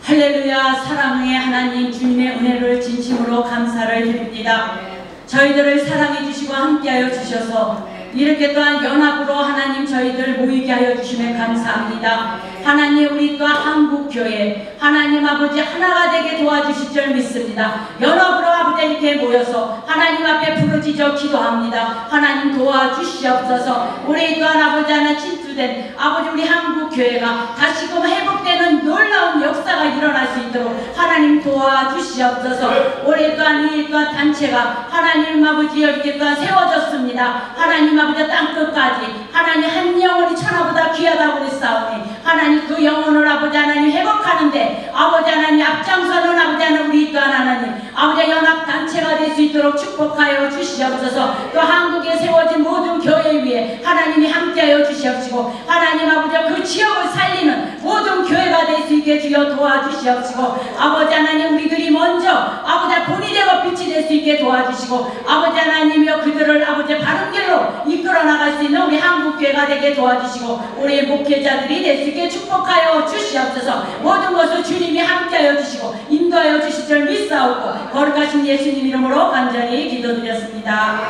할렐루야. 사랑의 하나님 주님의 은혜를 진심으로 감사를 드립니다. 저희들을 사랑해 주시고 함께하여 주셔서 이렇게 또한 연합으로 하나님 저희들 모이게 하여 주심에 감사합니다. 하나님 우리 또한 한국교회 하나님 아버지 하나가 되게 도와주실 줄 믿습니다. 연합으로 아버지 이렇게 모여서 하나님 앞에 부르짖어 기도합니다. 하나님 도와주시옵소서. 우리 또한 아버지 하나 침투된 아버지 우리 한국교회가 다시금 회복되는 놀라운 역사가 일어날 수 있도록 하나님 도와주시옵소서. 우리 또한 이 또한 단체가 하나님 아버지 이렇게 또한 세워졌습니다. 하나님 아버지 땅끝까지 하나님 한 영혼이 천하보다 귀하다고 그랬사오니 하나님 그 영혼을 아버지 하나님 회복하는데 아버지 하나님 앞장서는 아버지 하나님 우리 또한 하나님 아버지 연합단체가 될 수 있도록 축복하여 주시옵소서. 또 한국에 세워진 모든 교회 위에 하나님이 함께하여 주시옵시고 하나님 아버지 그 지역을 살리는 모든 교회가 될 수 있게 주여 도와주시옵시고 아버지 하나님 우리들이 먼저 아버지 본이 되고 빛이 될 수 있게 도와주시고 아버지 하나님이여 그들을 아버지 바른 길로 이끌어 나갈 수 있는 우리 한국교회가 되게 도와주시고 우리 목회자들이 될 수 있게 축복하여 주시옵소서. 모든 것을 주님이 함께하여 주시고 인도하여 주실 줄 믿사오고 거룩하신 예수님 이름으로 간절히 기도드렸습니다.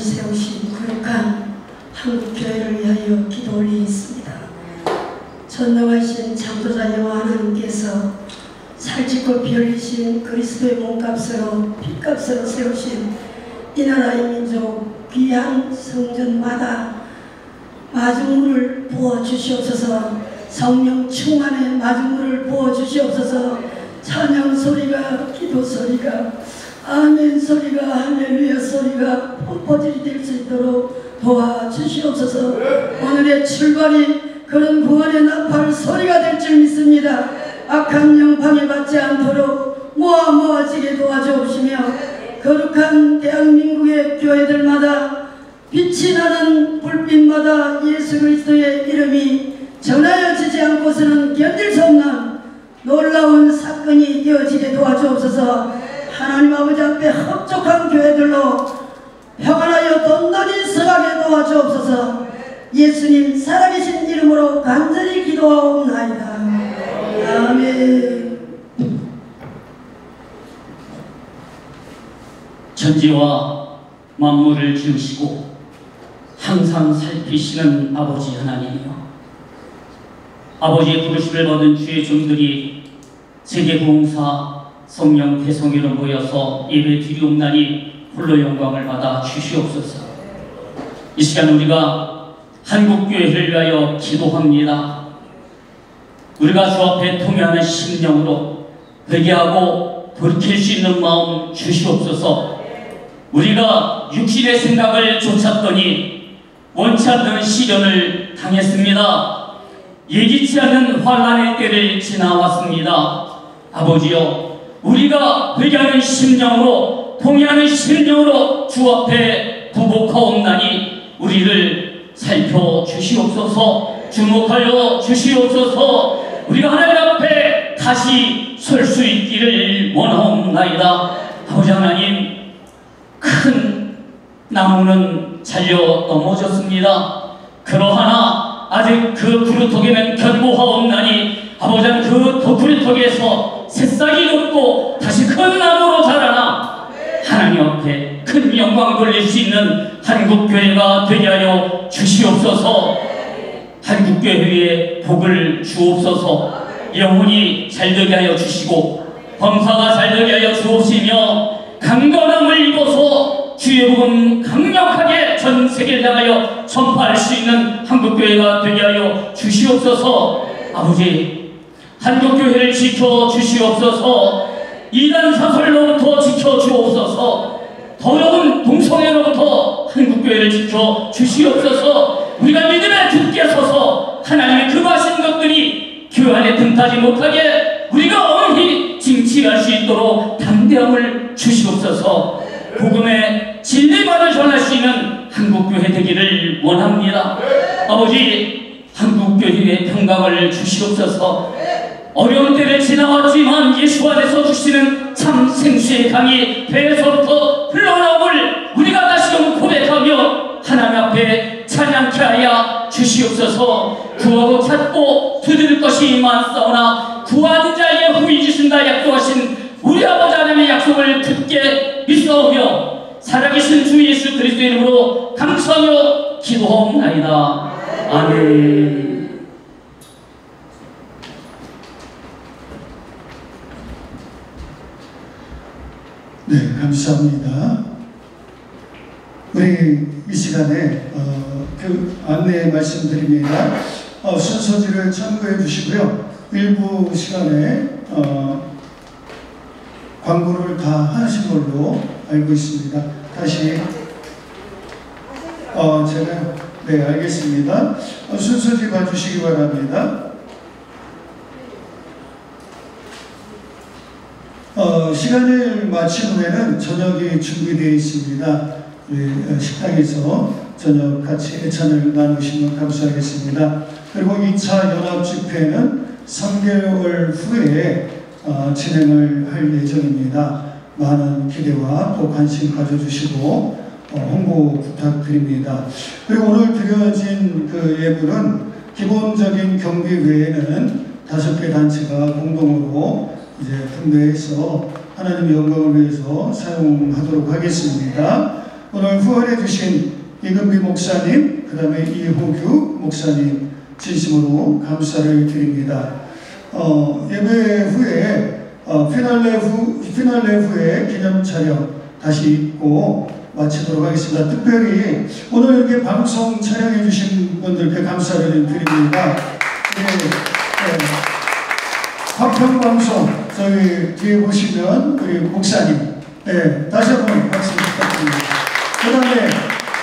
세우신 거룩한 한국교회를 위하여 기도 올리겠습니다. 전능하신 창조자 여호와 하나님께서 살찌고 피 흘리신 그리스도의 몸값으로 피값으로 세우신 이 나라의 민족 귀한 성전마다 마중물을 부어주시옵소서. 성령 충만의 마중물을 부어주시옵소서. 찬양 소리가, 기도 소리가, 아멘 소리가, 할렐루야 소리가 펌퍼질이 될 수 있도록 도와주시옵소서. 오늘의 출발이 그런 구원의 나팔 소리가 될 줄 믿습니다. 악한 영 방해받지 않도록 모아지게 도와주옵시며 거룩한 대한민국의 교회들마다 빛이 나는 불빛마다 예수 그리스도의 이름이 전하여지지 않고서는 견딜 수 없는 놀라운 사건이 되어지게 도와주옵소서. 하나님 아버지 앞에 흡족한 교회들로 평안하여 돈돈히 서가게 도와주옵소서. 예수님 살아계신 이름으로 간절히 기도하옵나이다. 아멘. 천지와 만물을 지으시고 항상 살피시는 아버지 하나님이여, 아버지의 부르심을 받은 주의 종들이 세계부흥사 성령 대성회로 모여서 예배 드리옵나니 홀로 영광을 받아 주시옵소서. 이 시간 우리가 한국교회를 위하여 기도합니다. 우리가 주 앞에 통회하는 심령으로 회개하고 돌이킬 수 있는 마음 주시옵소서. 우리가 육신의 생각을 좇았더니 원치 않는 시련을 당했습니다. 예기치 않은 환난의 때를 지나왔습니다. 아버지여, 우리가 회개하는 심령으로 통회하는 심령으로 주 앞에 부복하옵나니 우리를 살펴주시옵소서. 주목하여 주시옵소서. 우리가 하나님 앞에 다시 설 수 있기를 원하옵나이다. 아버지 하나님, 큰 나무는 잘려 넘어졌습니다. 그러하나 아직 그 부르턱에는 견고하옵나니 아버지 그 부르턱에서 새싹이 돋고 다시 큰 나무로 자라나 하나님 앞에 큰 영광 돌릴 수 있는 한국교회가 되게 하여 주시옵소서. 한국교회에 복을 주옵소서. 영혼이 잘되게 하여 주시고 범사가 잘되게 하여 주옵시며 강건함을 입어서 주의 복음 강력하게 전 세계를 향하여 전파할 수 있는 한국교회가 되게 하여 주시옵소서. 아버지, 한국교회를 지켜주시옵소서. 이단 사설로부터 지켜주옵소서. 더러운 동성애로부터 한국교회를 지켜주시옵소서. 우리가 믿음에 굳게 서서 하나님의 금하신 것들이 교회 안에 틈타지 못하게 우리가 엄히 징치할 수 있도록 담대함을 주시옵소서. 복음의 진리만을 전할 수 있는 한국교회 되기를 원합니다. 아버지, 한국교회의 평강을 주시옵소서. 어려운 때를 지나왔지만 예수 안에서 주시는 참 생수의 강이 배에서부터 흘러나옴을 우리가 다시금 고백하며 하나님 앞에 찬양케 하여 주시옵소서. 구하고 찾고 두드릴 것이 많사오나 구하는 자에게 후히 주신다 약속하신 우리 아버지 하나님의 약속을 굳게 믿사오며 살아계신 주 예수 그리스도의 이름으로 감사하며 기도하옵나이다. 아멘. 네, 감사합니다. 우리 이 시간에 그 안내 말씀드립니다. 순서지를 참고해 주시고요. 일부 시간에 광고를 다 하신 걸로 알고 있습니다. 다시 제가 네, 알겠습니다. 순서지 봐주시기 바랍니다. 시간을 마친 후에는 저녁이 준비되어 있습니다. 우리 식당에서 저녁 같이 애찬을 나누시면 감사하겠습니다. 그리고 2차 연합 집회는 3개월 후에 진행을 할 예정입니다. 많은 기대와 또 관심 가져주시고 홍보 부탁드립니다. 그리고 오늘 드려진 그 예물은 기본적인 경비 외에는 5개 단체가 공동으로 이제 분배해서 하나님의 영광을 위해서 사용하도록 하겠습니다. 오늘 후원해 주신 이금비 목사님, 그 다음에 이호규 목사님 진심으로 감사를 드립니다. 예배 후에 피날레 후에 기념 촬영 다시 있고 마치도록 하겠습니다. 특별히 오늘 이렇게 방송 촬영해 주신 분들께 감사를 드립니다. 화평방송 저희 뒤에 보시면 우리 목사님, 다시 한번 박수 부탁드립니다. 그 다음에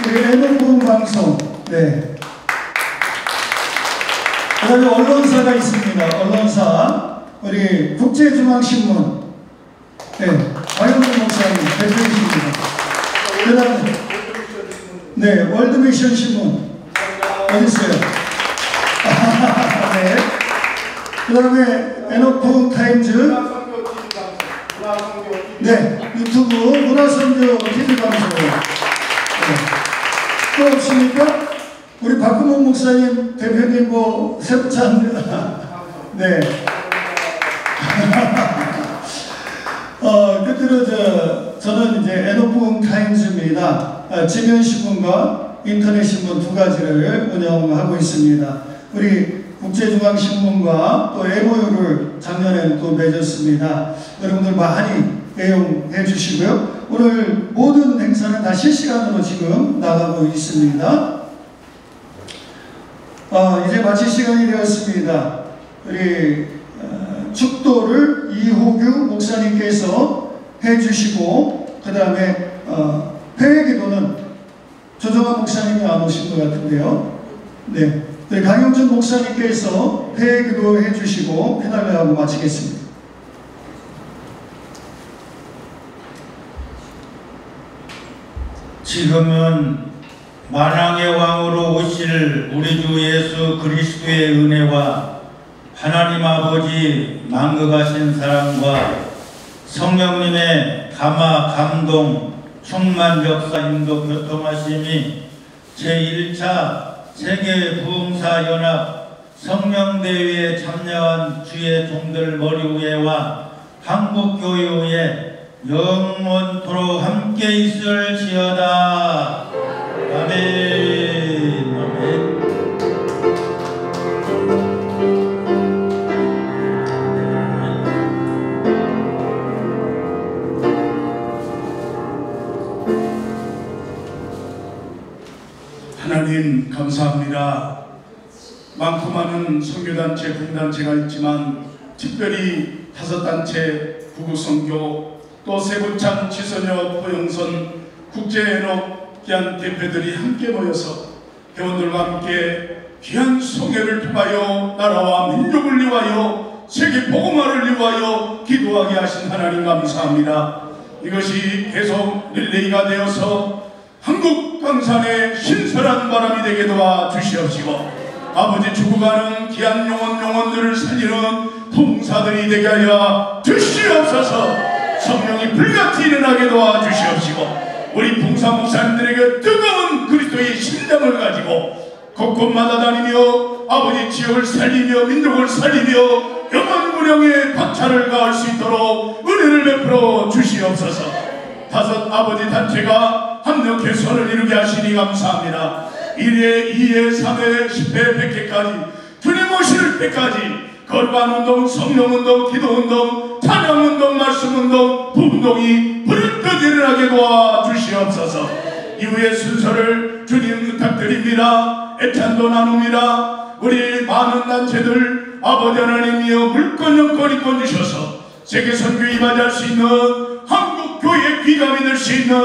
우리 애동분 방송, 그 다음에 언론사가 있습니다. 언론사 우리 국제중앙신문, 박영준 목사님 대표이십니다. 그 다음에 월드미션 신문 어디 있어요? 그 다음에 에노프 타임즈, 유튜브 문화선교 TV 방송, 또 없습니까? 우리 박근홍 목사님 대표님 세부찬 끝으로 저는 이제 에노프 타임즈입니다. 지면신문과 인터넷신문 두 가지를 운영하고 있습니다. 우리 국제중앙신문과 또 MOU를 작년에 또 맺었습니다. 여러분들 많이 애용해 주시고요. 오늘 모든 행사는 다 실시간으로 지금 나가고 있습니다. 이제 마칠 시간이 되었습니다. 우리 축도를 이호규 목사님께서 해주시고, 그 다음에 폐회기도는 조정환 목사님이 안 오신 것 같은데요. 강영준 목사님께서 폐회기도 해주시고 피날레하고 마치겠습니다. 지금은 만왕의 왕으로 오실 우리 주 예수 그리스도의 은혜와 하나님 아버지 만극하신 사랑과 성령님의 감화 감동 충만 역사 인도 교통하심이 제1차 세계부흥사연합 성령대회에 참여한 주의 종들 머리 위에와 한국교회에 영원토록 함께 있을지어다. 아멘. 아멘. 하나님 감사합니다. 많고 많은 선교단체, 분단체가 있지만 특별히 5단체 구구선교, 또 세부찬, 지선여, 포영선, 국제애녹 귀한 대표들이 함께 모여서 회원들과 함께 귀한 성회를 통하여 나라와 민족을 위하여 세계 복음화를 위하여 기도하게 하신 하나님 감사합니다. 이것이 계속 릴레이가 되어서 한국 강산에 신선한 바람이 되게 도와 주시옵시고, 아버지 죽어가는 귀한 영혼들을 살리는 봉사들이 되게 하여 주시옵소서. 성령이 불같이 일어나게 도와 주시옵시고, 우리 봉사 목사님들에게 뜨거운 그리스도의 심장을 가지고 곳곳마다 다니며 아버지 지역을 살리며 민족을 살리며 영원무령의 박차를 가할 수 있도록 은혜를 베풀어 주시옵소서. 5 아버지 단체가 합력해 선을 이루게 하시니 감사합니다. 1회, 2회, 3회, 10회, 100회까지 주님 오실 때까지 거룩한운동, 성령운동, 기도운동, 찬양운동, 말씀운동, 부운동이 불을 일어나게 도와주시옵소서. 이후의 순서를 주님 부탁드립니다. 애찬도 나눕니다. 우리 많은 단체들 아버지 하나님이여 물권 영권 이권 주셔서 세계선교에 임할 수 있는 한국교회 귀감이 될 수 있는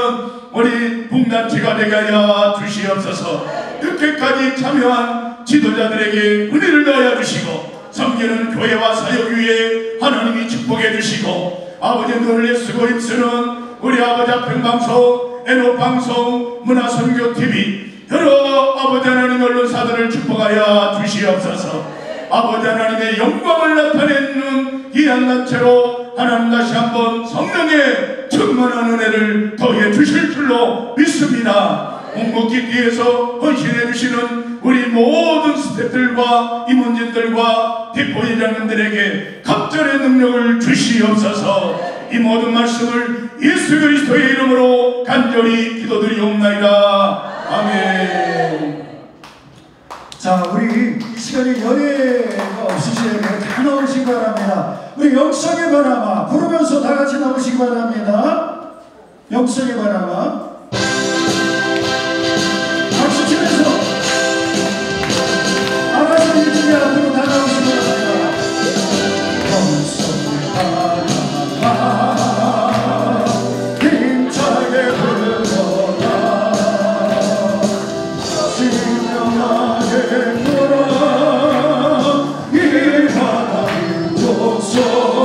우리 봉단체가 되게 하여 주시옵소서. 늦게까지 참여한 지도자들에게 은혜를 더하여 주시고, 섬기는 교회와 사역 위에 하나님이 축복해 주시고, 아버지 늘 애쓰고 힘쓰는 우리 아버지 화평방송, 애녹방송, 문화선교TV 여러 아버지 하나님 언론사들을 축복하여 주시옵소서. 아버지 하나님의 영광을 나타내는 귀한 단체로 하나님 다시 한번 성령의 충만한 은혜를 더해 주실 줄로 믿습니다. 공복기 뒤에서 헌신해 주시는 우리 모든 스태프들과 임원진들과 대표회장님들에게 갑절의 능력을 주시옵소서. 이 모든 말씀을 예수 그리스도의 이름으로 간절히 기도드리옵나이다. 아멘. 자, 우리 이 시간에 연애가 없으시면 다 나오시기 바랍니다. 우리 영성의 바람아 부르면서 다 같이 나오시기 바랍니다. 영성의 바람아 박수 치면서 알아서 일주일 앞으로 다 나오시기 바랍니다. 영성의 바람아 힘차게 불어라 신명하게 불어라 이 바람이 족속에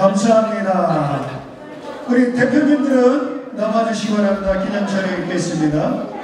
감사합니다. 우리 대표님들은 나와주시기 바랍니다. 기념 촬영 있겠습니다.